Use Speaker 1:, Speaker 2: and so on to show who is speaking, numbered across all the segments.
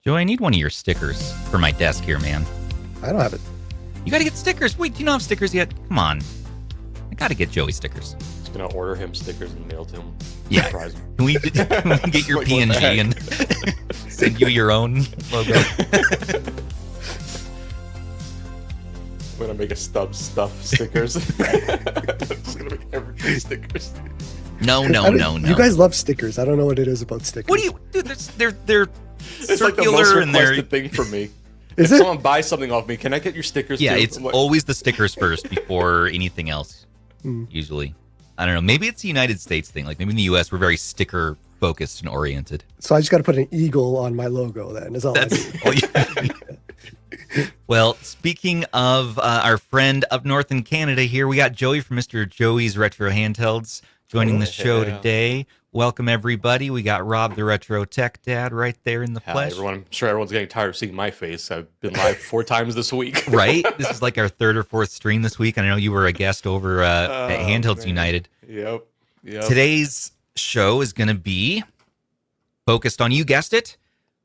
Speaker 1: Joey, I need one of your stickers for my desk here, man.
Speaker 2: I don't have it.
Speaker 1: You got to get stickers. Wait, do you not have stickers yet? Come on. I got to get Joey stickers.
Speaker 3: Just going to order him stickers and mail to him.
Speaker 1: Yeah.
Speaker 3: Surprise him.
Speaker 1: Can we get your
Speaker 3: Like,
Speaker 1: PNG and send you your own logo?
Speaker 3: I'm going to make a Stubbs stuff stickers. I'm just going to make everything stickers.
Speaker 1: No.
Speaker 2: You guys love stickers. I don't know what it is about stickers.
Speaker 1: What do you... Dude, they're
Speaker 3: It's like the most
Speaker 1: circular and they're...
Speaker 3: requested thing for me.
Speaker 2: Is
Speaker 3: if
Speaker 2: it?
Speaker 3: someone buys something off me, can I get your stickers
Speaker 1: Yeah,
Speaker 3: too?
Speaker 1: it's
Speaker 3: I'm like,
Speaker 1: always the stickers first before anything else, usually. I don't know. Maybe it's a United States thing. Like maybe in the U.S. we're very sticker focused and oriented.
Speaker 2: So I just got to put an eagle on my logo then. Is all I do.
Speaker 1: All you- Well, speaking of our friend up north in Canada here, we got Joey from Mr. Joey's Retro Handhelds joining the show today. Welcome, everybody. We got Rob, the Retro Tech Dad, right there in the
Speaker 3: Hi,
Speaker 1: flesh.
Speaker 3: everyone. I'm sure everyone's getting tired of seeing my face. I've been live 4 times this week.
Speaker 1: Right? This is like our 3rd or 4th stream this week. I know you were a guest over at Handhelds
Speaker 3: man.
Speaker 1: United.
Speaker 3: Yep.
Speaker 1: Today's show is going to be focused on, you guessed it,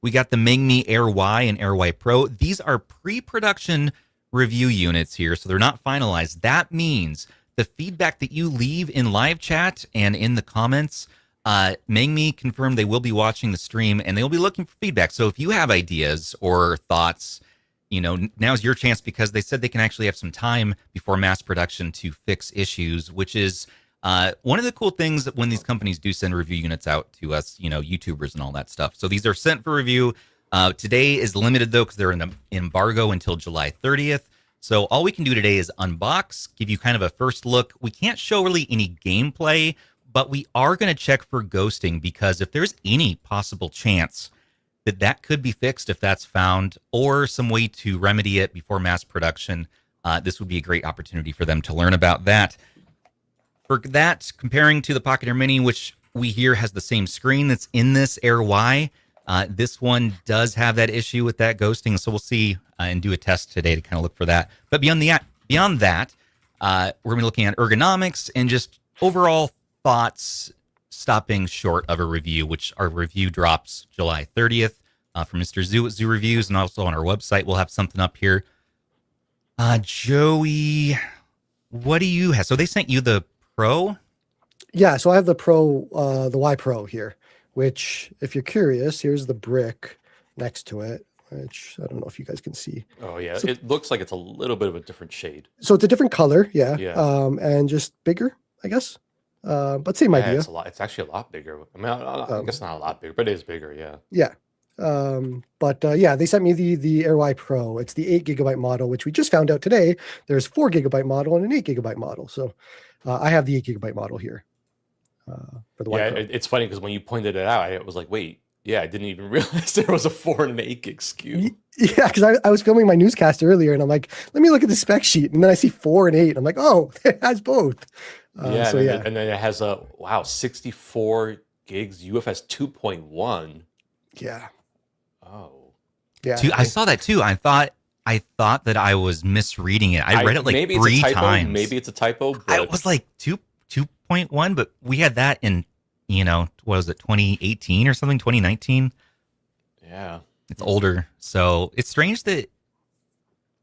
Speaker 1: we got the Mangmi Air Y and Air Y Pro. These are pre-production review units here, so they're not finalized. That means the feedback that you leave in live chat and in the comments, Mangmi confirmed they will be watching the stream and they will be looking for feedback. So if you have ideas or thoughts, now's your chance, because they said they can actually have some time before mass production to fix issues, which is one of the cool things that when these companies do send review units out to us, YouTubers and all that stuff. So these are sent for review. Today is limited, though, because they're in an embargo until July 30th. So all we can do today is unbox, give you kind of a first look. We can't show really any gameplay, but we are going to check for ghosting, because if there's any possible chance that could be fixed, if that's found, or some way to remedy it before mass production, this would be a great opportunity for them to learn about that. For that, comparing to the Pocket Air Mini, which we hear has the same screen that's in this Air Y, this one does have that issue with that ghosting. So we'll see and do a test today to kind of look for that. But beyond that, we're going to be looking at ergonomics and just overall thoughts, stopping short of a review, which our review drops July 30th from Mr. Zoo at Zoo Reviews, and also on our website. We'll have something up here. Joey, what do you have? So they sent you the Pro?
Speaker 2: Yeah, so I have the Pro, the Y Pro here, which, if you're curious, here's the brick next to it, which I don't know if you guys can see.
Speaker 3: Oh, yeah.
Speaker 2: So,
Speaker 3: it looks like it's a little bit of a different shade.
Speaker 2: so it's a different color, yeah.
Speaker 3: Yeah.
Speaker 2: And just bigger, I guess. But same idea.
Speaker 3: It's actually a lot bigger. I mean, I guess not a lot bigger, but it is bigger, yeah.
Speaker 2: Yeah. Yeah, they sent me the Air Y Pro. It's the 8 GB model, which we just found out today. There's 4 GB model and an 8 GB model. So I have the 8 GB model here for the Y Pro.
Speaker 3: It's funny because when you pointed it out, I was like, wait, yeah, I didn't even realize there was a 4 and an 8 gig SKU.
Speaker 2: Yeah, because I was filming my newscast earlier and I'm like, let me look at the spec sheet. And then I see 4 and 8. I'm like, oh, it has both.
Speaker 3: And then it has 64 gigs UFS 2.1.
Speaker 2: Yeah.
Speaker 3: Oh.
Speaker 2: Yeah.
Speaker 1: I saw that too. I thought that I was misreading it. I read it like
Speaker 3: maybe
Speaker 1: 3
Speaker 3: it's a typo,
Speaker 1: times.
Speaker 3: Maybe it's a typo. But
Speaker 1: I was like 2.1, but we had that in, what was it, 2018 or something, 2019?
Speaker 3: Yeah.
Speaker 1: It's older. So it's strange that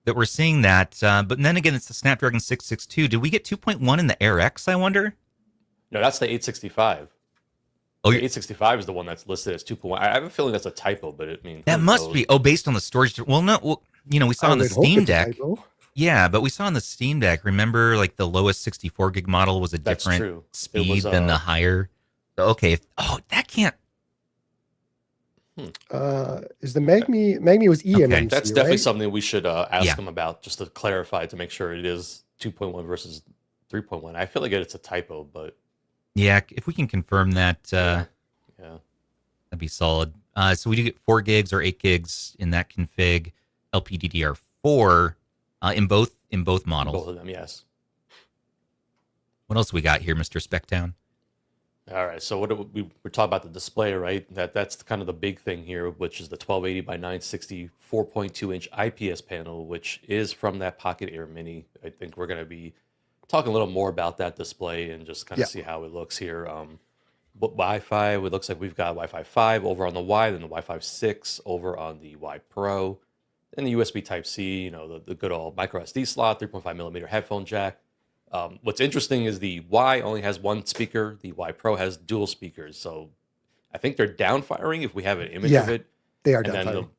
Speaker 1: we're seeing that. But then again, it's the Snapdragon 662. Did we get 2.1 in the Air X, I wonder?
Speaker 3: No, that's the 865.
Speaker 1: Oh,
Speaker 3: the 865 is the one that's listed as 2.1. I have a feeling that's a typo, but it means
Speaker 1: that must be. Oh, based on the storage. Well, no. Well, we saw on the Steam Deck. Yeah, but we saw on the Steam Deck. Remember, like the lowest 64 gig model was a different speed than the higher. Okay. Oh, that can't.
Speaker 2: Is the Mangmi was eMMC,
Speaker 3: okay. That's definitely
Speaker 2: right?
Speaker 3: something we should ask them about, just to clarify, to make sure it is 2.1 versus 3.1. I feel like it's a typo, but
Speaker 1: yeah, if we can confirm that,
Speaker 3: yeah,
Speaker 1: that'd be solid. So we do get 4 gigs or 8 gigs in that config, LPDDR4 in both models.
Speaker 3: Both of them, yes.
Speaker 1: What else we got here, Mr. Specktown?
Speaker 3: All right, so we're talking about the display, right? That's kind of the big thing here, which is the 1280 by 960 4.2-inch IPS panel, which is from that Pocket Air Mini. I think we're going to be talking a little more about that display and just kind of see how it looks here. Wi-Fi. It looks like we've got Wi-Fi 5 over on the Y, then the Wi-Fi 6 over on the Y Pro, and the USB Type-C. The good old micro SD slot, 3.5 millimeter headphone jack. What's interesting is the Y only has one speaker. The Y Pro has dual speakers. So I think they're down firing if we have an image of it.
Speaker 2: They are
Speaker 3: And
Speaker 2: down
Speaker 3: then
Speaker 2: firing.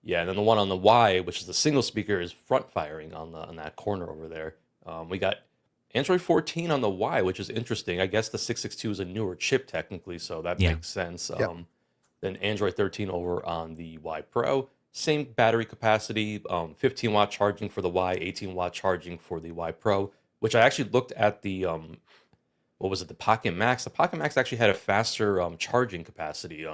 Speaker 3: and then the one on the Y, which is the single speaker, is front firing on that corner over there. We got Android 14 on the Y, which is interesting. I guess the 662 is a newer chip technically, so that
Speaker 1: Yeah.
Speaker 3: makes sense.
Speaker 2: Yep.
Speaker 3: Then Android 13 over on the Y Pro. Same battery capacity, 15-watt charging for the Y, 18-watt charging for the Y Pro, which I actually looked at the, what was it, the Pocket Max. The Pocket Max actually had a faster charging capacity.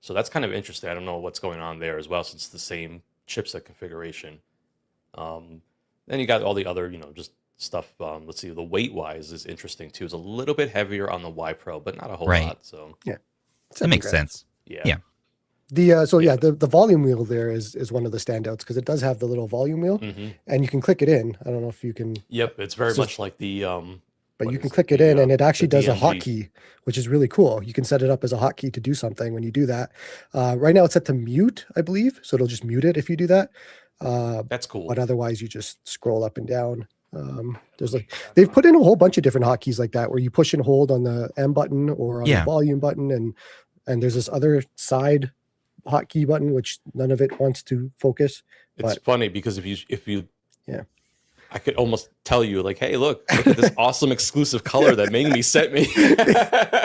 Speaker 3: So that's kind of interesting. I don't know what's going on there as well, since it's the same chipset configuration. Then you got all the other, just stuff. Let's see, the weight-wise is interesting too. It's a little bit heavier on the Y Pro, but not a whole
Speaker 1: Right.
Speaker 3: lot. So
Speaker 1: That
Speaker 2: 7
Speaker 1: makes
Speaker 2: grams.
Speaker 1: sense.
Speaker 3: yeah.
Speaker 1: Yeah.
Speaker 2: The volume wheel there is one of the standouts because it does have the little volume wheel,
Speaker 3: Mhm.
Speaker 2: and you can click it in. I don't know if you can,
Speaker 3: Yep, it's very
Speaker 2: So-
Speaker 3: much like the
Speaker 2: but
Speaker 3: what
Speaker 2: you can
Speaker 3: is
Speaker 2: click
Speaker 3: it?
Speaker 2: it in, and it
Speaker 3: The
Speaker 2: actually does a
Speaker 3: DMG.
Speaker 2: hotkey, which is really cool. You can set it up as a hotkey to do something when you do that. Right now it's set to mute, I believe, so it'll just mute it if you do that.
Speaker 3: That's cool.
Speaker 2: But otherwise, you just scroll up and down. There's they've put in a whole bunch of different hotkeys like that, where you push and hold on the M button or on
Speaker 1: Yeah.
Speaker 2: the volume button, and there's this other side hotkey button which none of it wants to focus.
Speaker 3: It's
Speaker 2: But-
Speaker 3: funny because if you
Speaker 2: Yeah.
Speaker 3: I could almost tell you like, hey, look at this awesome exclusive color that Mangmi sent me.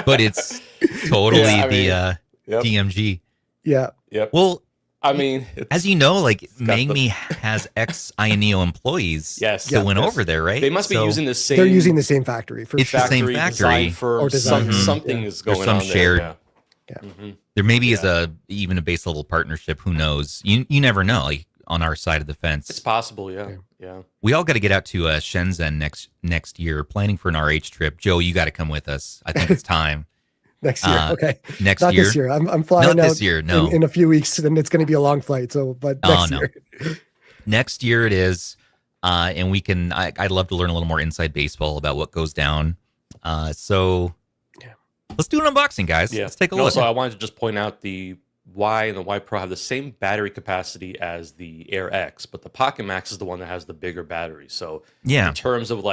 Speaker 1: But it's totally
Speaker 3: Yeah, I
Speaker 1: the
Speaker 3: mean, Yep.
Speaker 1: DMG.
Speaker 2: Yeah,
Speaker 3: Yep.
Speaker 1: Well,
Speaker 3: I mean,
Speaker 1: as you know, like
Speaker 3: got the-
Speaker 1: Mangmi has ex-Ioneo employees
Speaker 3: Yes.
Speaker 1: that went
Speaker 3: Yes.
Speaker 1: over there, right?
Speaker 3: they must be
Speaker 1: So
Speaker 3: using the same.
Speaker 2: they're using the same factory for
Speaker 1: It's
Speaker 2: sure.
Speaker 1: the same
Speaker 3: design
Speaker 1: factory.
Speaker 3: firm.
Speaker 2: Or design
Speaker 1: firm,
Speaker 3: Something
Speaker 2: yeah.
Speaker 3: is
Speaker 1: There's
Speaker 3: going
Speaker 1: some
Speaker 3: on there.
Speaker 1: shared-
Speaker 3: Yeah.
Speaker 2: Yeah.
Speaker 3: Mhm.
Speaker 1: There maybe is
Speaker 3: Yeah.
Speaker 1: even a base level partnership. Who knows? You never know. Like on our side of the fence,
Speaker 3: It's possible. Yeah.
Speaker 1: we all got to get out to Shenzhen next year. Planning for an RH trip. Joe, you got to come with us. I think it's time.
Speaker 2: Next year. Okay.
Speaker 1: Next
Speaker 2: Not
Speaker 1: year.
Speaker 2: this year. I'm flying
Speaker 1: Not
Speaker 2: out
Speaker 1: this year. No.
Speaker 2: in a few weeks, and it's going to be a long flight. So, but
Speaker 1: Oh,
Speaker 2: next
Speaker 1: no.
Speaker 2: year.
Speaker 1: Next year it is, and we can. I'd love to learn a little more inside baseball about what goes down. So
Speaker 2: Yeah.
Speaker 1: let's do an unboxing, guys.
Speaker 3: Yeah.
Speaker 1: Let's take a
Speaker 3: And
Speaker 1: look.
Speaker 3: Also, I wanted to just point out the Y and the Y Pro have the same battery capacity as the Air X, but the Pocket Max is the one that has the bigger battery. So
Speaker 1: Yeah.
Speaker 3: in terms of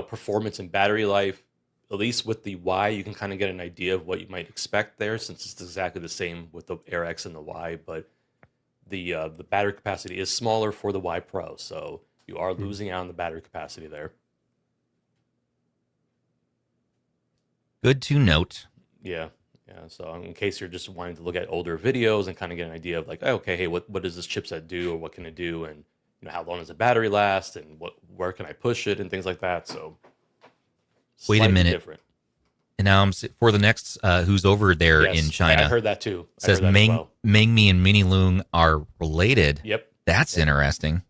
Speaker 3: performance and battery life, at least with the Y, you can kind of get an idea of what you might expect there, since it's exactly the same with the Air X and the Y. But the battery capacity is smaller for the Y Pro, so you are losing out on the battery capacity there.
Speaker 1: Good to note.
Speaker 3: Yeah. So in case you're just wanting to look at older videos and kind of get an idea of like, oh, okay, hey, what does this chipset do, or what can it do, and how long does the battery last, and where can I push it, and things like that. So
Speaker 1: Wait a
Speaker 3: slightly
Speaker 1: minute.
Speaker 3: different.
Speaker 1: And now for the next who's over there
Speaker 3: Yes,
Speaker 1: in China.
Speaker 3: I heard that too. I
Speaker 1: Says
Speaker 3: heard that as well.
Speaker 1: Mangmi and Mini Loong are related.
Speaker 3: Yep.
Speaker 1: That's interesting.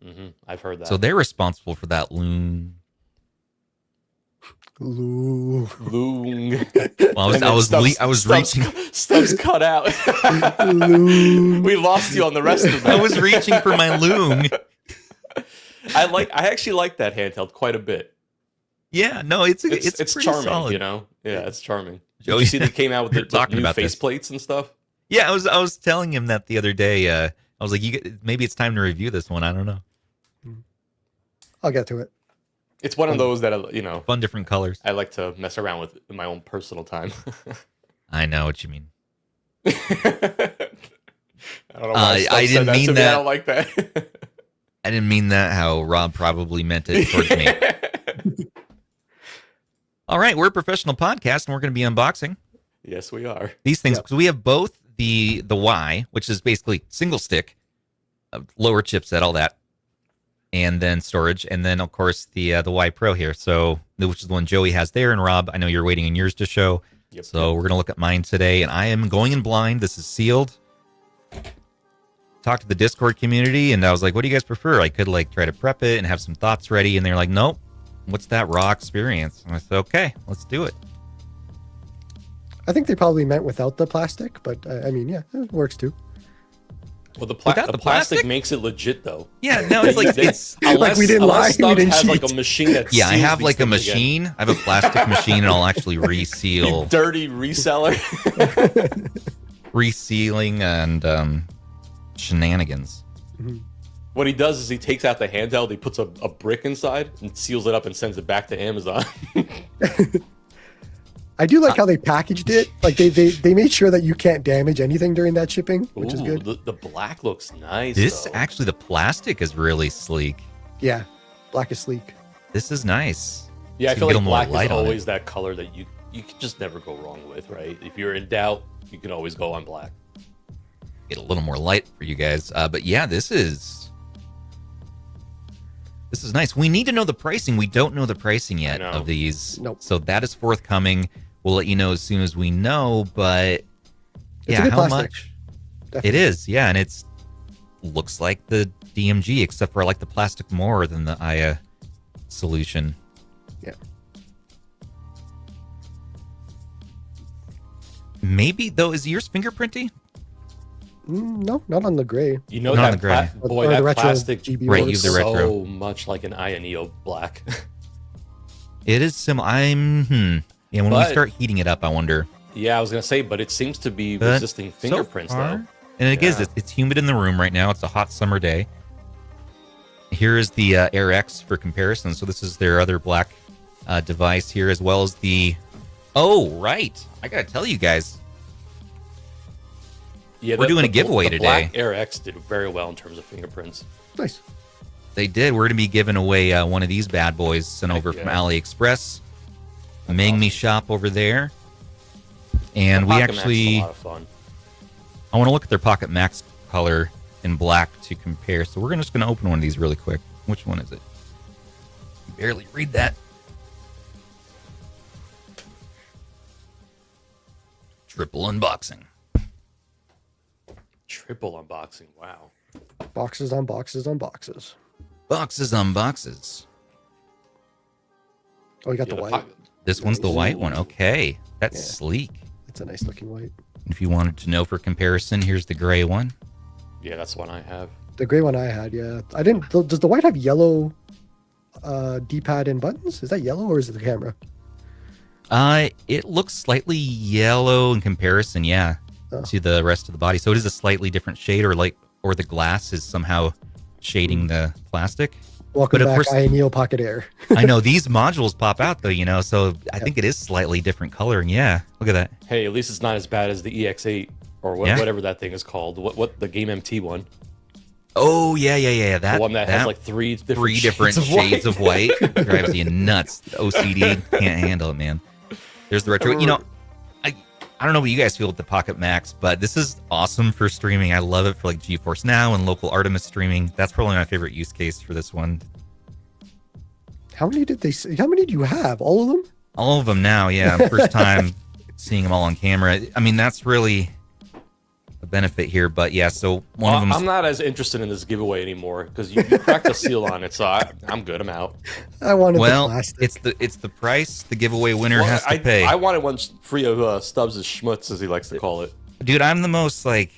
Speaker 3: I've heard that.
Speaker 1: So they're responsible for that Loong.
Speaker 2: Ooh.
Speaker 3: Loong.
Speaker 1: Well,
Speaker 3: And then
Speaker 1: I was
Speaker 3: Stubbs
Speaker 1: reaching.
Speaker 3: Stubbs cut out.
Speaker 2: Loong.
Speaker 3: We lost you on the rest of that.
Speaker 1: I was reaching for my Loong.
Speaker 3: I actually like that handheld quite a bit.
Speaker 1: Yeah, no, it's pretty
Speaker 3: charming,
Speaker 1: solid.
Speaker 3: Yeah, it's charming. Did
Speaker 1: Joey,
Speaker 3: you see they came out with
Speaker 1: we were
Speaker 3: the
Speaker 1: talking
Speaker 3: new
Speaker 1: about this.
Speaker 3: faceplates and stuff?
Speaker 1: Yeah, I was telling him that the other day. I was like, maybe it's time to review this one. I don't know.
Speaker 2: I'll get to it.
Speaker 3: It's one of those that
Speaker 1: Fun, different colors.
Speaker 3: I like to mess around with in my own personal time.
Speaker 1: I know what you mean.
Speaker 3: I don't know why Stubbs
Speaker 1: I
Speaker 3: said
Speaker 1: didn't
Speaker 3: that
Speaker 1: mean
Speaker 3: to me. I
Speaker 1: that.
Speaker 3: don't like that.
Speaker 1: I didn't mean that how Rob probably meant it towards me. All right, we're a professional podcast, and we're going to be unboxing
Speaker 3: Yes, we are.
Speaker 1: these things
Speaker 2: Yep.
Speaker 1: because we have both the Y, which is basically single stick, lower chipset, all that, and then storage, and then of course the Y Pro here. So which is the one Joey has there, and Rob, I know you're waiting on yours to show.
Speaker 3: Yep.
Speaker 1: So we're gonna look at mine today, and I am going in blind. This is sealed. Talked to the Discord community, and I was like, "What do you guys prefer?" I could try to prep it and have some thoughts ready, and they're like, "Nope, what's that raw experience?" And I said, "Okay, let's do it."
Speaker 2: I think they probably meant without the plastic, but I mean, yeah, it works too.
Speaker 3: Well, the
Speaker 1: Without the
Speaker 3: plastic
Speaker 1: plastic?
Speaker 3: makes it legit though.
Speaker 1: Yeah, no, it's like it's.
Speaker 3: Unless,
Speaker 2: we didn't lie,
Speaker 3: unless
Speaker 2: we
Speaker 3: Stubbs
Speaker 2: didn't
Speaker 3: has like
Speaker 2: cheat.
Speaker 3: a machine that
Speaker 1: Yeah, I
Speaker 3: seals
Speaker 1: have
Speaker 3: these
Speaker 1: like a
Speaker 3: things
Speaker 1: machine.
Speaker 3: again.
Speaker 1: I have a plastic machine, and I'll actually
Speaker 3: You
Speaker 1: reseal,
Speaker 3: dirty reseller.
Speaker 1: resealing, and shenanigans.
Speaker 3: What he does is he takes out the handheld, he puts a brick inside and seals it up and sends it back to Amazon.
Speaker 2: I do like how they packaged it. Like they made sure that you can't damage anything during that shipping, which is good.
Speaker 3: The black looks nice.
Speaker 1: This
Speaker 3: though.
Speaker 1: actually, the plastic is really sleek.
Speaker 2: Yeah, black is sleek.
Speaker 1: This is nice.
Speaker 3: Yeah, I
Speaker 1: So
Speaker 3: feel
Speaker 1: you get
Speaker 3: like
Speaker 1: a more
Speaker 3: black
Speaker 1: light
Speaker 3: is
Speaker 1: on it.
Speaker 3: always that color that you can just never go wrong with, right? If you're in doubt, you can always go on black.
Speaker 1: Get a little more light for you guys. But yeah, this is nice. We need to know the pricing. We don't know the pricing yet
Speaker 3: know.
Speaker 1: of these.
Speaker 2: Nope.
Speaker 1: So that is forthcoming. We'll let you know as soon as we know. But
Speaker 2: It's a
Speaker 1: yeah,
Speaker 2: good
Speaker 1: how
Speaker 2: plastic.
Speaker 1: much?
Speaker 2: Definitely.
Speaker 1: It is. Yeah, and it's looks like the DMG, except for I like the plastic more than the Aya solution.
Speaker 2: Yeah.
Speaker 1: Maybe though, is yours fingerprinty?
Speaker 2: No, not on the gray.
Speaker 3: You know
Speaker 1: Not on
Speaker 3: that
Speaker 1: the gray.
Speaker 3: boy,
Speaker 2: Or the
Speaker 3: that
Speaker 2: retro
Speaker 3: plastic
Speaker 2: GB
Speaker 1: Right,
Speaker 3: looks
Speaker 1: you have the retro.
Speaker 3: so much like an Ioneo black.
Speaker 1: It is similar. Yeah, when we
Speaker 3: But-
Speaker 1: start heating it up, I wonder.
Speaker 3: Yeah, I was gonna say, but it seems to be
Speaker 1: But
Speaker 3: resisting fingerprints
Speaker 1: so far-
Speaker 3: though.
Speaker 1: And it is.
Speaker 3: Yeah.
Speaker 1: It's humid in the room right now. It's a hot summer day. Here is the Air X for comparison. So this is their other black device here, as well as the. Oh, right. I gotta tell you guys.
Speaker 3: Yeah,
Speaker 1: We're doing a giveaway
Speaker 3: the
Speaker 1: today.
Speaker 3: Black Air X did very well in terms of fingerprints.
Speaker 2: Nice.
Speaker 1: They did. We're gonna be giving away one of these bad boys sent over from
Speaker 3: yeah.
Speaker 1: AliExpress.
Speaker 3: That's
Speaker 1: Mangmi
Speaker 3: awesome.
Speaker 1: shop over there. And
Speaker 3: The
Speaker 1: we
Speaker 3: Pocket Max is
Speaker 1: actually.
Speaker 3: a lot of fun.
Speaker 1: I want to look at their Pocket Max color in black to compare. So we're just going to open one of these really quick. Which one is it? Barely read that. Triple unboxing.
Speaker 3: Triple unboxing. Wow.
Speaker 2: Boxes on boxes on boxes.
Speaker 1: Boxes on boxes.
Speaker 2: Oh, you got
Speaker 3: Yeah,
Speaker 2: the white.
Speaker 3: pocket-
Speaker 1: This one's the white one. Okay. That's
Speaker 2: Yeah.
Speaker 1: sleek.
Speaker 2: It's a nice looking white.
Speaker 1: If you wanted to know for comparison, here's the gray one.
Speaker 3: Yeah, that's the one I have.
Speaker 2: The gray one I had, yeah. I didn't. Does the white have yellow D-pad and buttons? Is that yellow or is it the camera?
Speaker 1: It looks slightly yellow in comparison, yeah,
Speaker 2: Oh.
Speaker 1: to the rest of the body. So it is a slightly different shade, or the glass is somehow shading the plastic.
Speaker 2: Welcome
Speaker 1: But of
Speaker 2: back,
Speaker 1: course-
Speaker 2: Ioneo Pocket Air.
Speaker 1: I know these modules pop out though, so I think it is slightly different coloring. Yeah, look at that.
Speaker 3: Hey, at least it's not as bad as the EX8 or
Speaker 1: Yeah.
Speaker 3: whatever that thing is called. What the Game MT one?
Speaker 1: Oh yeah.
Speaker 3: The one that has like three different
Speaker 1: shades of white drives you nuts. OCD can't handle it, man. There's the retro. I don't know what you guys feel with the Pocket Max, but this is awesome for streaming. I love it for like GeForce Now and local Artemis streaming. That's probably my favorite use case for this one.
Speaker 2: How many did they say? How many do you have? All of them?
Speaker 1: All of them now, yeah. First time seeing them all on camera. I mean, that's really a benefit here. But yeah, so one of them.
Speaker 3: I'm not as interested in this giveaway anymore because you cracked the seal on it, so I'm good. I'm out.
Speaker 2: I wanted the
Speaker 1: Well,
Speaker 2: plastic.
Speaker 1: it's the price the giveaway winner
Speaker 3: Well,
Speaker 1: has to pay.
Speaker 3: I wanted one free of Stubbs' schmutz, as he likes to call it.
Speaker 1: Dude, I'm the most like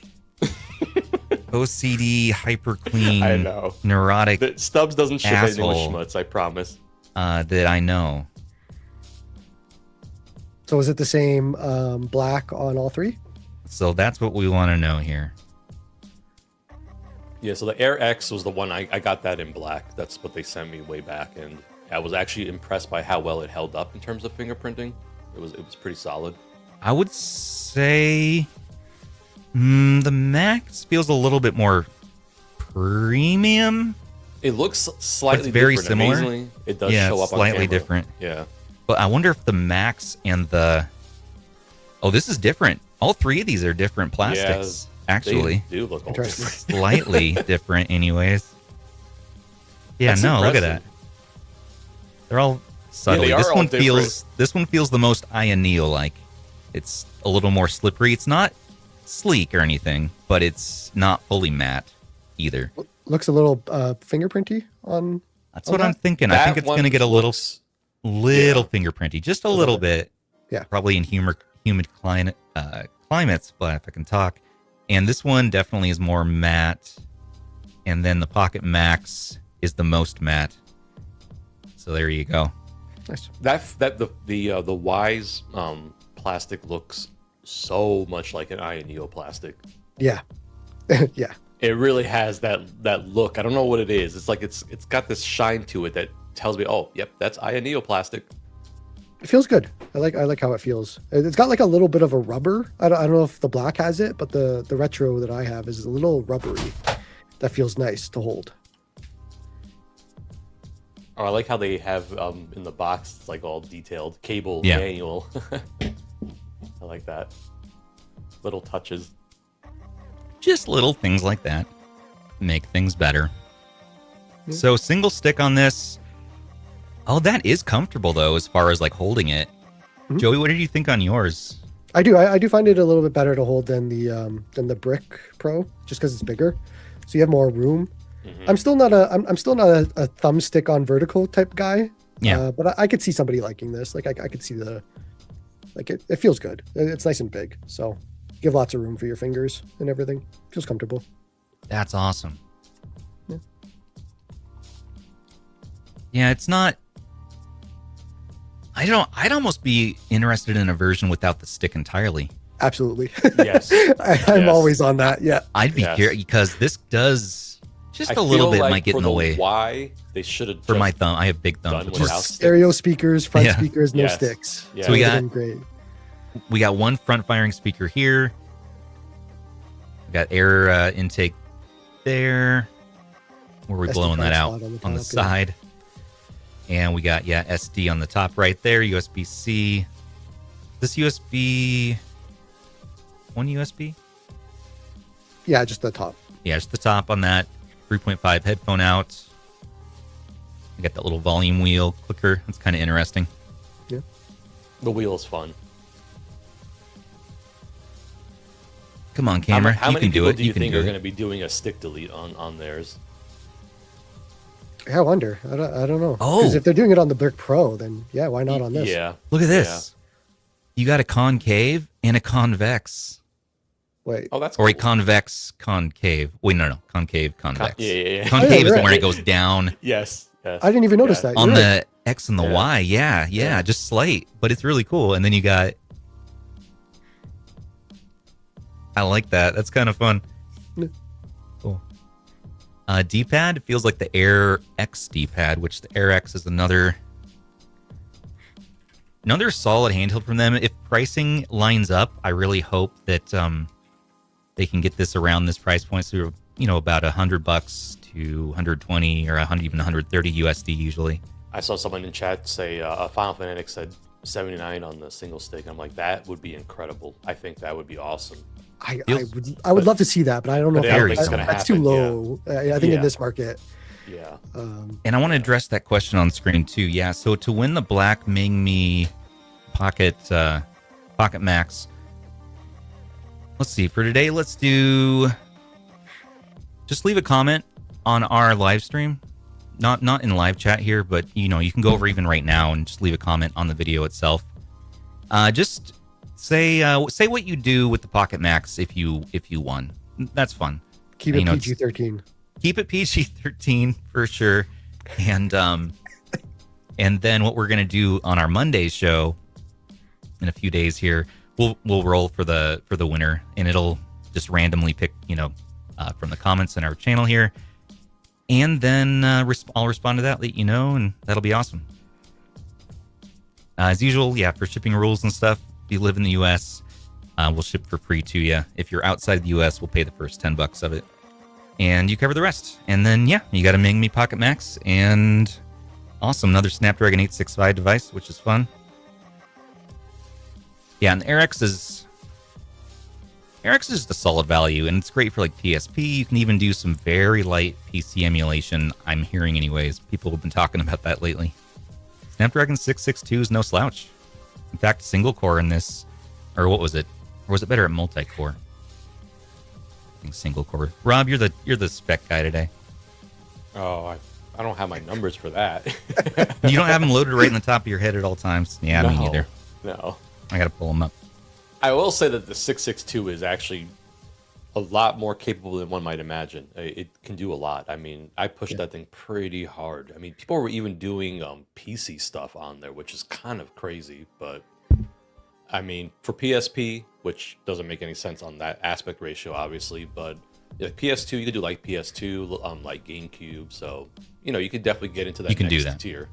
Speaker 1: OCD, hyper clean,
Speaker 3: I know.
Speaker 1: neurotic
Speaker 3: That Stubbs doesn't ship anything with
Speaker 1: Asshole.
Speaker 3: schmutz, I promise.
Speaker 1: that I know.
Speaker 2: So is it the same black on all three?
Speaker 1: So that's what we want to know here.
Speaker 3: Yeah, so the Air X was the one I got that in black. That's what they sent me way back, and I was actually impressed by how well it held up in terms of fingerprinting. It was pretty solid.
Speaker 1: I would say the Max feels a little bit more premium.
Speaker 3: It looks slightly
Speaker 1: It's very
Speaker 3: different.
Speaker 1: similar.
Speaker 3: Amazingly, it does
Speaker 1: Yeah,
Speaker 3: show
Speaker 1: it's
Speaker 3: up
Speaker 1: slightly
Speaker 3: on camera.
Speaker 1: different.
Speaker 3: Yeah.
Speaker 1: But I wonder if the Max and the... Oh, this is different. All three of these are different plastics, actually.
Speaker 3: They do look all
Speaker 2: Interesting.
Speaker 3: different.
Speaker 1: Slightly different anyways. Yeah,
Speaker 3: That's
Speaker 1: no, look at
Speaker 3: impressive.
Speaker 1: that. They're all subtly.
Speaker 3: they are
Speaker 1: this
Speaker 3: all
Speaker 1: one
Speaker 3: different.
Speaker 1: feels the most Ioneo like. It's a little more slippery. It's not sleek or anything, but it's not fully matte either.
Speaker 2: Looks a little fingerprinty on.
Speaker 1: That's
Speaker 2: on
Speaker 1: what I'm
Speaker 2: that?
Speaker 1: thinking. I think it's going to get a little
Speaker 3: Yeah.
Speaker 1: fingerprinty, just a little bit.
Speaker 2: Yeah.
Speaker 1: Probably in humid climates, but if I can talk. And this one definitely is more matte. And then the Pocket Max is the most matte. So there you go.
Speaker 2: Nice.
Speaker 3: The Wise plastic looks so much like an Aya Neo plastic.
Speaker 2: Yeah. Yeah.
Speaker 3: It really has that look. I don't know what it is. It's like it's got this shine to it that tells me, oh, yep, that's Aya Neo plastic.
Speaker 2: It feels good. I like how it feels. It's got like a little bit of a rubber. I don't know if the black has it, but the retro that I have is a little rubbery. That feels nice to hold.
Speaker 3: Oh, I like how they have in the box, it's like all detailed cable
Speaker 1: Yeah.
Speaker 3: manual. I like that. Little touches.
Speaker 1: Just little things like that make things better. So single stick on this. Oh, that is comfortable though, as far as like holding it. Joey, what did you think on yours?
Speaker 2: I do find it a little bit better to hold than the Brick Pro, just because it's bigger, so you have more room. I'm still not a thumbstick on vertical type guy.
Speaker 1: Yeah.
Speaker 2: But I could see somebody liking this. Like I could see it feels good. It's nice and big, so you have lots of room for your fingers and everything. Feels comfortable.
Speaker 1: That's awesome.
Speaker 2: Yeah.
Speaker 1: Yeah, it's not. I'd almost be interested in a version without the stick entirely.
Speaker 2: Absolutely.
Speaker 3: Yes.
Speaker 2: I'm
Speaker 3: Yes.
Speaker 2: always on that. Yeah.
Speaker 1: I'd be
Speaker 3: Yes.
Speaker 1: curious because this does just
Speaker 3: I
Speaker 1: a little
Speaker 3: feel
Speaker 1: bit
Speaker 3: like
Speaker 1: might get in the way
Speaker 3: Why they should have
Speaker 1: for my thumb. I have big thumbs.
Speaker 3: done
Speaker 1: which
Speaker 3: without
Speaker 1: is-
Speaker 3: stick.
Speaker 2: Stereo speakers, front
Speaker 1: Yeah.
Speaker 2: speakers, no
Speaker 3: Yes.
Speaker 2: sticks.
Speaker 3: Yeah.
Speaker 1: So we
Speaker 2: It would've
Speaker 1: got-
Speaker 2: been great.
Speaker 1: We got one front firing speaker here. We got air intake there. Where we're
Speaker 2: SD
Speaker 1: blowing that
Speaker 2: card
Speaker 1: out
Speaker 2: slot on the
Speaker 1: on the
Speaker 2: top, yeah.
Speaker 1: side. And we got, SD on the top right there. USB-C. This USB... One USB?
Speaker 2: Yeah, just the top.
Speaker 1: Yeah, just the top on that. 3.5 headphone out. We got that little volume wheel clicker. That's kind of interesting.
Speaker 3: The wheel is fun.
Speaker 1: Come on, camera.
Speaker 3: How
Speaker 1: you
Speaker 3: many
Speaker 1: can do
Speaker 3: people
Speaker 1: it.
Speaker 3: do you
Speaker 1: can
Speaker 3: think
Speaker 1: do
Speaker 3: are
Speaker 1: it.
Speaker 3: going to be doing a stick delete on theirs?
Speaker 2: I wonder. I don't know.
Speaker 1: Oh.
Speaker 2: Because if they're doing it on the Brick Pro, then yeah, why not on this?
Speaker 3: Yeah.
Speaker 1: Look at this. You got a concave and a convex.
Speaker 2: Wait.
Speaker 3: Oh, that's
Speaker 1: Or a
Speaker 3: cool.
Speaker 1: convex concave. Wait, no. Concave, convex.
Speaker 3: Yeah.
Speaker 1: Concave
Speaker 2: Oh, yeah,
Speaker 1: is
Speaker 2: you're
Speaker 1: the one
Speaker 2: right.
Speaker 1: that goes down
Speaker 3: Yes.
Speaker 2: I didn't even notice that.
Speaker 1: on
Speaker 2: You're
Speaker 1: the
Speaker 2: right.
Speaker 1: X and the
Speaker 3: Yeah.
Speaker 1: Y. Yeah,
Speaker 3: Yeah.
Speaker 1: just slight. But it's really cool. And then you got... I like that. That's kind of fun.
Speaker 2: Yeah.
Speaker 1: Cool. D-pad feels like the Air X D-pad, which the Air X is another solid handheld from them. If pricing lines up, I really hope that they can get this around this price point. So, about $100 to 120 or 100, even 130 USD usually.
Speaker 3: I saw someone in chat say a Final Fanatic said 79 on the single stick. I'm like, that would be incredible. I think that would be awesome.
Speaker 2: I
Speaker 1: Feels-
Speaker 2: would love to see that, but I don't know
Speaker 3: But
Speaker 2: if
Speaker 3: I
Speaker 1: don't
Speaker 2: that-
Speaker 1: think it's
Speaker 2: that's,
Speaker 1: gonna
Speaker 2: that's too
Speaker 3: happen,
Speaker 2: low. I think in
Speaker 3: Yeah.
Speaker 2: this market.
Speaker 3: Yeah.
Speaker 1: And I want to address that question on screen too. Yeah, so to win the black Mangmi Pocket Max, let's see. For today, let's do. Just leave a comment on our live stream, not in live chat here, but you can go over even right now and just leave a comment on the video itself. Just say what you do with the Pocket Max if you won. That's fun.
Speaker 2: Keep it
Speaker 1: it's-
Speaker 2: PG-13.
Speaker 1: Keep it PG-13 for sure, and then what we're gonna do on our Monday show in a few days here, we'll roll for the winner, and it'll just randomly pick from the comments in our channel here, and then I'll respond to that, let you know, and that'll be awesome. As usual, for shipping rules and stuff, if you live in the U.S., we'll ship for free to you. If you're outside the U.S., we'll pay the first $10 of it. And you cover the rest. And then, you got a Mangmi Pocket Max. And awesome. Another Snapdragon 865 device, which is fun. Yeah, and the Air X is just a solid value. And it's great for like PSP. You can even do some very light PC emulation, I'm hearing anyways. People have been talking about that lately. Snapdragon 662 is no slouch. In fact, single core in this, or what was it? Or was it better at multi-core? I think single core. Rob, you're the spec guy today.
Speaker 3: Oh, I don't have my numbers for that.
Speaker 1: You don't have them loaded right in the top of your head at all times. Yeah, me neither.
Speaker 3: No.
Speaker 1: I gotta pull them up.
Speaker 3: I will say that the 662 is actually a lot more capable than one might imagine. It can do a lot. I mean, I pushed that thing pretty hard. I mean, people were even doing PC stuff on there, which is kind of crazy. But I mean, for PSP, which doesn't make any sense on that aspect ratio, obviously, but like PS2, you could do like PS2, like GameCube. So you could definitely get into that.
Speaker 1: You can do
Speaker 3: next
Speaker 1: that.
Speaker 3: tier.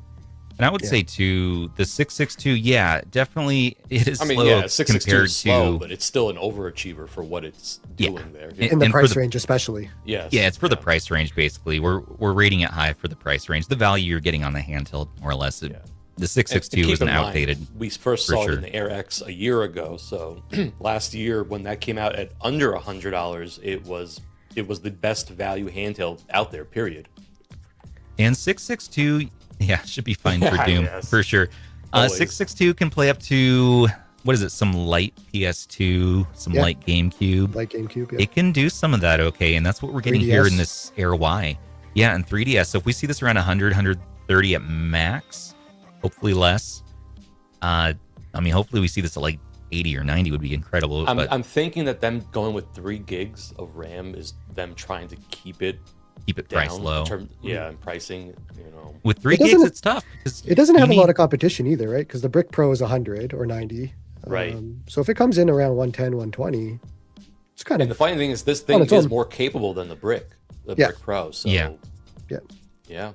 Speaker 1: And I would say too, the 662, yeah, definitely it is
Speaker 3: I mean,
Speaker 1: slow
Speaker 3: yeah, 662
Speaker 1: compared
Speaker 3: is slow,
Speaker 1: to.
Speaker 3: but it's still an overachiever for what it's doing there.
Speaker 2: In the
Speaker 1: and for
Speaker 2: price range, especially.
Speaker 3: Yes.
Speaker 1: Yeah, it's for the price range basically. We're rating it high for the price range. The value you're getting on the handheld, more or less. The
Speaker 3: And
Speaker 1: 662
Speaker 3: keep
Speaker 1: isn't
Speaker 3: in mind,
Speaker 1: outdated.
Speaker 3: we first saw
Speaker 1: sure.
Speaker 3: it in the Air X a year ago. So last year, when that came out at under $100, it was the best value handheld out there. Period.
Speaker 1: And 662, yeah, should be fine for Doom
Speaker 3: Yes.
Speaker 1: for sure.
Speaker 3: Always.
Speaker 1: 662 can play up to what is it? Some light PS2, some light GameCube.
Speaker 2: Like GameCube, yeah.
Speaker 1: It can do some of that, okay, and that's what we're getting here in
Speaker 2: 3DS.
Speaker 1: this Air Y. Yeah, and 3DS. So if we see this around 100, 130 at max, hopefully less. I mean, hopefully we see this at like 80 or 90 would be incredible.
Speaker 3: I'm thinking that them going with 3 gigs of RAM is them trying to keep it
Speaker 1: keep
Speaker 3: down
Speaker 1: price low.
Speaker 3: in pricing.
Speaker 1: With 3
Speaker 2: It doesn't-
Speaker 1: gigs, it's tough.
Speaker 2: It doesn't have a lot of competition either, right? Because the Brick Pro is 100 or 90.
Speaker 3: Right.
Speaker 2: So if it comes in around 110, 120, it's kind
Speaker 3: And the
Speaker 2: of
Speaker 3: funny thing is, this thing
Speaker 2: its
Speaker 3: is
Speaker 2: own.
Speaker 3: more capable than the Brick
Speaker 2: Yeah.
Speaker 3: Pro. So
Speaker 1: Yeah.
Speaker 3: yeah.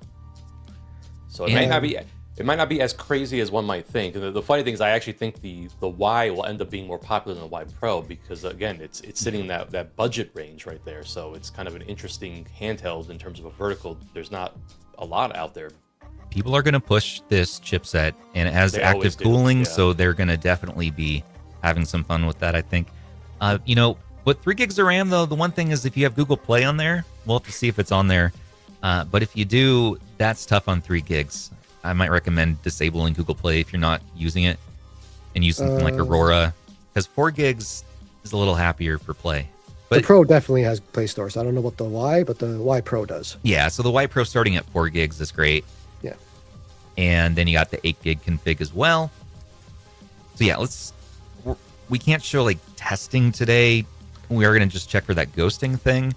Speaker 3: So it might not be. It might not be as crazy as one might think. And the funny thing is, I actually think the Y will end up being more popular than the Y Pro because again, it's sitting in that budget range right there. So it's kind of an interesting handheld in terms of a vertical. There's not a lot out there.
Speaker 1: People are going to push this chipset, and it has
Speaker 3: They always
Speaker 1: active
Speaker 3: do,
Speaker 1: cooling,
Speaker 3: yeah.
Speaker 1: so they're going to definitely be having some fun with that, I think. With 3 gigs of RAM, though, the one thing is if you have Google Play on there, we'll have to see if it's on there. But if you do, that's tough on 3 gigs. I might recommend disabling Google Play if you're not using it and use something like Aurora, because 4 gigs is a little happier for Play.
Speaker 2: the
Speaker 1: But
Speaker 2: Pro definitely has Play Store. So I don't know about the Y, but the Y Pro does.
Speaker 1: yeah, so the Y Pro starting at 4 gigs is great.
Speaker 2: Yeah.
Speaker 1: And then you got the 8 gig config as well. So yeah, we can't show like testing today. We are going to just check for that ghosting thing.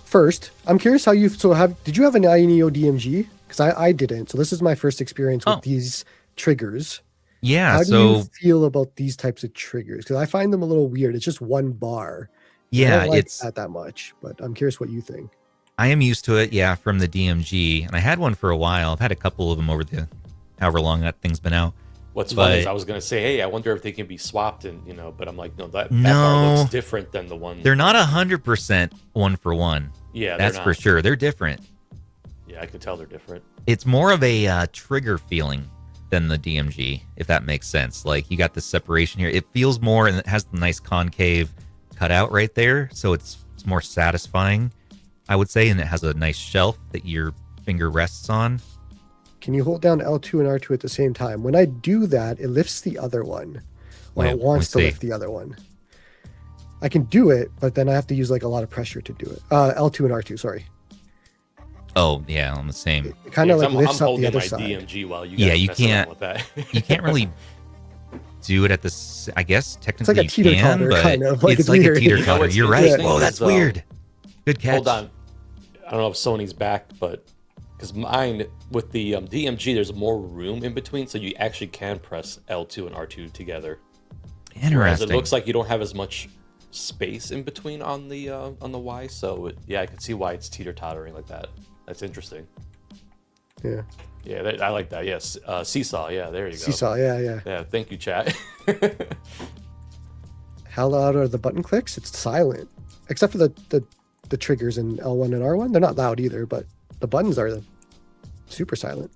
Speaker 2: First, I'm curious how did you have an INEO DMG? Because I didn't. So this is my first experience with these triggers.
Speaker 1: Yeah,
Speaker 2: How do
Speaker 1: so
Speaker 2: you feel about these types of triggers? Because I find them a little weird. It's just one bar. I
Speaker 1: yeah,
Speaker 2: don't like
Speaker 1: it's
Speaker 2: that much, but I'm curious what you think.
Speaker 1: I am used to it, yeah, from the DMG, and I had one for a while. I've had a couple of them over the however long that thing's been out.
Speaker 3: What's funny is
Speaker 1: But-
Speaker 3: I was gonna say, hey, I wonder if they can be swapped, and but I'm like, no, that
Speaker 1: No.
Speaker 3: bar looks different than the one.
Speaker 1: They're not 100% one for one.
Speaker 3: Yeah,
Speaker 1: That's
Speaker 3: they're
Speaker 1: for
Speaker 3: not.
Speaker 1: sure. They're different.
Speaker 3: Yeah, I can tell they're different.
Speaker 1: It's more of a trigger feeling than the DMG, if that makes sense. Like you got the separation here. It feels more, and it has the nice concave cutout right there, so it's more satisfying, I would say, and it has a nice shelf that your finger rests on.
Speaker 2: Can you hold down L2 and R2 at the same time? When I do that, it lifts the other one. Or
Speaker 1: Wait,
Speaker 2: it wants to
Speaker 1: let me see.
Speaker 2: lift the other one. I can do it, but then I have to use like a lot of pressure to do it. L2 and R2, sorry.
Speaker 1: Oh yeah, on the same.
Speaker 2: It kind of like
Speaker 3: I'm
Speaker 2: lifts up the
Speaker 3: holding
Speaker 2: other
Speaker 3: my
Speaker 2: side.
Speaker 3: DMG while you guys
Speaker 1: Yeah, you
Speaker 3: mess around
Speaker 1: can't-
Speaker 3: with that.
Speaker 1: You can't really do it at the. I guess technically
Speaker 2: like a
Speaker 1: you
Speaker 2: teeter-totter
Speaker 1: can, but
Speaker 2: kind of, like,
Speaker 1: it's
Speaker 2: it's
Speaker 1: like
Speaker 2: weird.
Speaker 1: a
Speaker 2: You know
Speaker 1: teeter totter.
Speaker 3: what's
Speaker 1: You're right.
Speaker 3: interesting
Speaker 1: Whoa, that's
Speaker 3: is,
Speaker 1: weird. Good catch.
Speaker 3: Hold on. I don't know if Sony's back, but because mine with the DMG, there's more room in between, so you actually can press L2 and R2 together. Whereas
Speaker 1: Interesting.
Speaker 3: it looks like you don't have as much space in between on the Y. So I can see why it's teeter tottering like that. That's interesting.
Speaker 2: Yeah.
Speaker 3: Yeah, I like that. Yes, seesaw. Yeah, there you go.
Speaker 2: Seesaw, yeah.
Speaker 3: Yeah, thank you, chat.
Speaker 2: How loud are the button clicks? It's silent. Except for the triggers in L1 and R1. They're not loud either, but the buttons are super silent.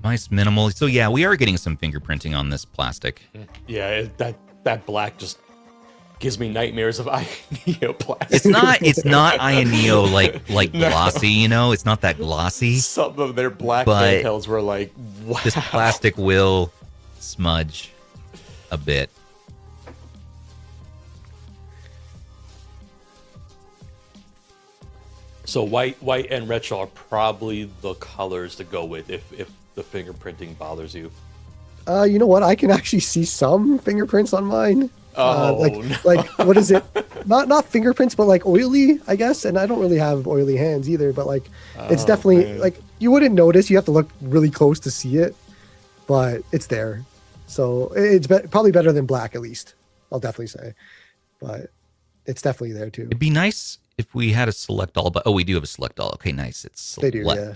Speaker 1: Nice minimal. So yeah, we are getting some fingerprinting on this plastic.
Speaker 3: Yeah, that black just gives me nightmares of INEO plastic.
Speaker 1: It's not INEO like glossy, you know. It's not that glossy.
Speaker 3: Some of their black
Speaker 1: But
Speaker 3: handhelds were like, wow.
Speaker 1: This plastic will smudge a bit.
Speaker 3: So white and retro are probably the colors to go with if the fingerprinting bothers you.
Speaker 2: You know what? I can actually see some fingerprints on mine.
Speaker 3: Oh, no.
Speaker 2: like what is it? Not fingerprints, but like oily, I guess. And I don't really have oily hands either, but like it's
Speaker 3: Oh,
Speaker 2: definitely
Speaker 3: man.
Speaker 2: like you wouldn't notice. You have to look really close to see it, but it's there. So it's probably better than black, at least. I'll definitely say, but it's definitely there too.
Speaker 1: It'd be nice if we had a select all, but we do have a select all. Okay, nice. It's select.
Speaker 2: They do, yeah.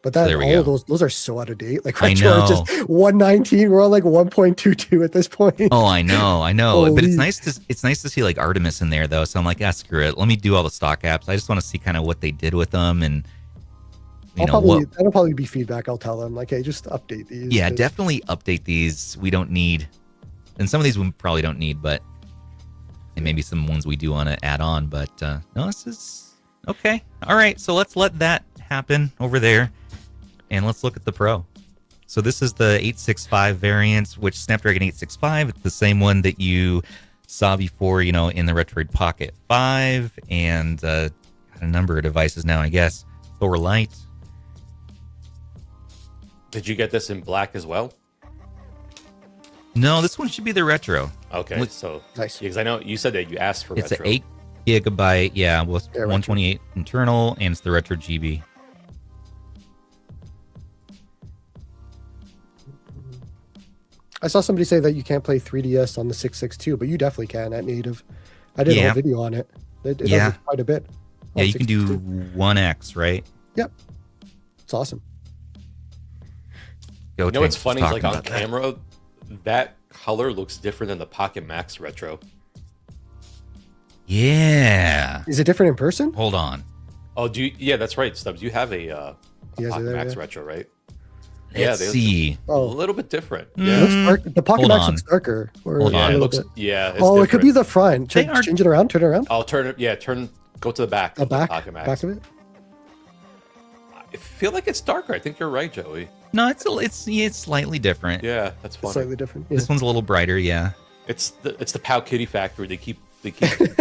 Speaker 2: But
Speaker 1: So
Speaker 2: that
Speaker 1: there we
Speaker 2: all of
Speaker 1: go.
Speaker 2: those are so out of date. Like
Speaker 1: I
Speaker 2: retro is
Speaker 1: know.
Speaker 2: just 119. We're on like 1.22 at this point.
Speaker 1: Oh, I know. But it's
Speaker 2: Holy.
Speaker 1: nice to see like Artemis in there though. So I'm like, screw it. Let me do all the stock apps. I just want to see kind of what they did with them, and
Speaker 2: That'll probably be feedback. I'll tell them like, hey, just update these.
Speaker 1: Yeah,
Speaker 2: 'cause
Speaker 1: definitely update these. We don't need, and some of these we probably don't need, but and maybe some ones we do want to add on. But no, this is okay. All right, so let's let that happen over there, and let's look at the Pro. So this is the 865 variant, which Snapdragon 865. It's the same one that you saw before, in the Retroid Pocket 5, and got a number of devices now, I guess. Lower light.
Speaker 3: Did you get this in black as well?
Speaker 1: No, this one should be the Retro.
Speaker 3: Okay,
Speaker 1: Look-
Speaker 3: so
Speaker 2: Nice.
Speaker 3: because I know you said that you asked for
Speaker 1: It's
Speaker 3: retro.
Speaker 1: an 8 GB, yeah, with
Speaker 2: Yeah, retro.
Speaker 1: 128 internal, and it's the Retro GB.
Speaker 2: I saw somebody say that you can't play 3DS on the 662, but you definitely can at native. I did a
Speaker 1: Yeah.
Speaker 2: whole video on it. It
Speaker 1: Yeah.
Speaker 2: does it quite a bit.
Speaker 1: Yeah,
Speaker 2: on
Speaker 1: you can do
Speaker 2: 662.
Speaker 1: 1X, right?
Speaker 2: Yep. It's awesome.
Speaker 1: Go
Speaker 3: You know what's
Speaker 1: Tank was
Speaker 3: funny is like
Speaker 1: talking
Speaker 3: on
Speaker 1: about that.
Speaker 3: camera, that color looks different than the Pocket Max Retro.
Speaker 1: Yeah.
Speaker 2: Is it different in person?
Speaker 1: Hold on.
Speaker 3: Oh, yeah, that's right, Stubbs. You have a
Speaker 2: He has it
Speaker 3: Pocket
Speaker 2: there,
Speaker 3: Max
Speaker 2: yeah.
Speaker 3: Retro, right?
Speaker 1: Let's
Speaker 3: they look
Speaker 1: see.
Speaker 3: a
Speaker 2: Oh,
Speaker 3: little bit different.
Speaker 1: Mm.
Speaker 2: it
Speaker 3: Yeah,
Speaker 2: looks dark. The Pocket
Speaker 1: Hold
Speaker 2: Max
Speaker 1: on.
Speaker 2: looks darker. Or
Speaker 1: Hold
Speaker 2: a
Speaker 3: yeah,
Speaker 1: on.
Speaker 3: it
Speaker 2: little
Speaker 3: looks.
Speaker 2: bit.
Speaker 3: Yeah, it's
Speaker 2: Oh, it could be
Speaker 3: different.
Speaker 2: the front.
Speaker 1: They are-
Speaker 2: Change it around. Turn it around.
Speaker 3: I'll turn it. Yeah, go to the back.
Speaker 2: Oh,
Speaker 3: of the
Speaker 2: back.
Speaker 3: Pocket Max.
Speaker 2: Back of it.
Speaker 3: I feel like it's darker. I think you're right, Joey.
Speaker 1: No, it's slightly different.
Speaker 3: Yeah, that's funny.
Speaker 2: Slightly different. Yeah.
Speaker 1: This one's a little brighter, yeah.
Speaker 3: It's the Pow Kitty factory. They keep
Speaker 1: And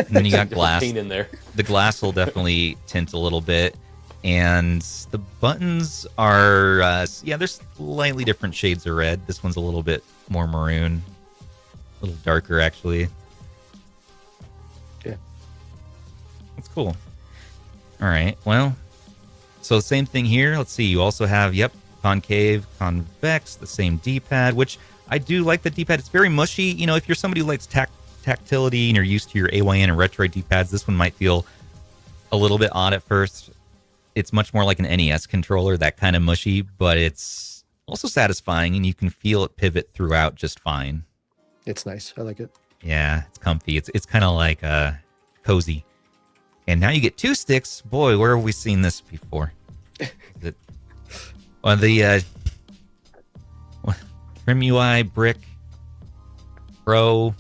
Speaker 1: then you got
Speaker 3: different
Speaker 1: glass.
Speaker 3: paint in there.
Speaker 1: The glass will definitely tint a little bit, and the buttons are they're slightly different shades of red. This one's a little bit more maroon, a little darker actually.
Speaker 2: Yeah.
Speaker 1: That's cool. All right, well, so same thing here. Let's see, you also have concave, convex, the same D-pad, which I do like the D-pad. It's very mushy. If you're somebody who likes tactility and you're used to your AYN and Retroid D-pads, this one might feel a little bit odd at first. It's much more like an NES controller, that kind of mushy, but it's also satisfying, and you can feel it pivot throughout just fine.
Speaker 2: It's nice. I like it.
Speaker 1: Yeah, it's comfy. It's kind of like cozy. And now you get two sticks. Boy, where have we seen this before? The Trim UI Brick Pro,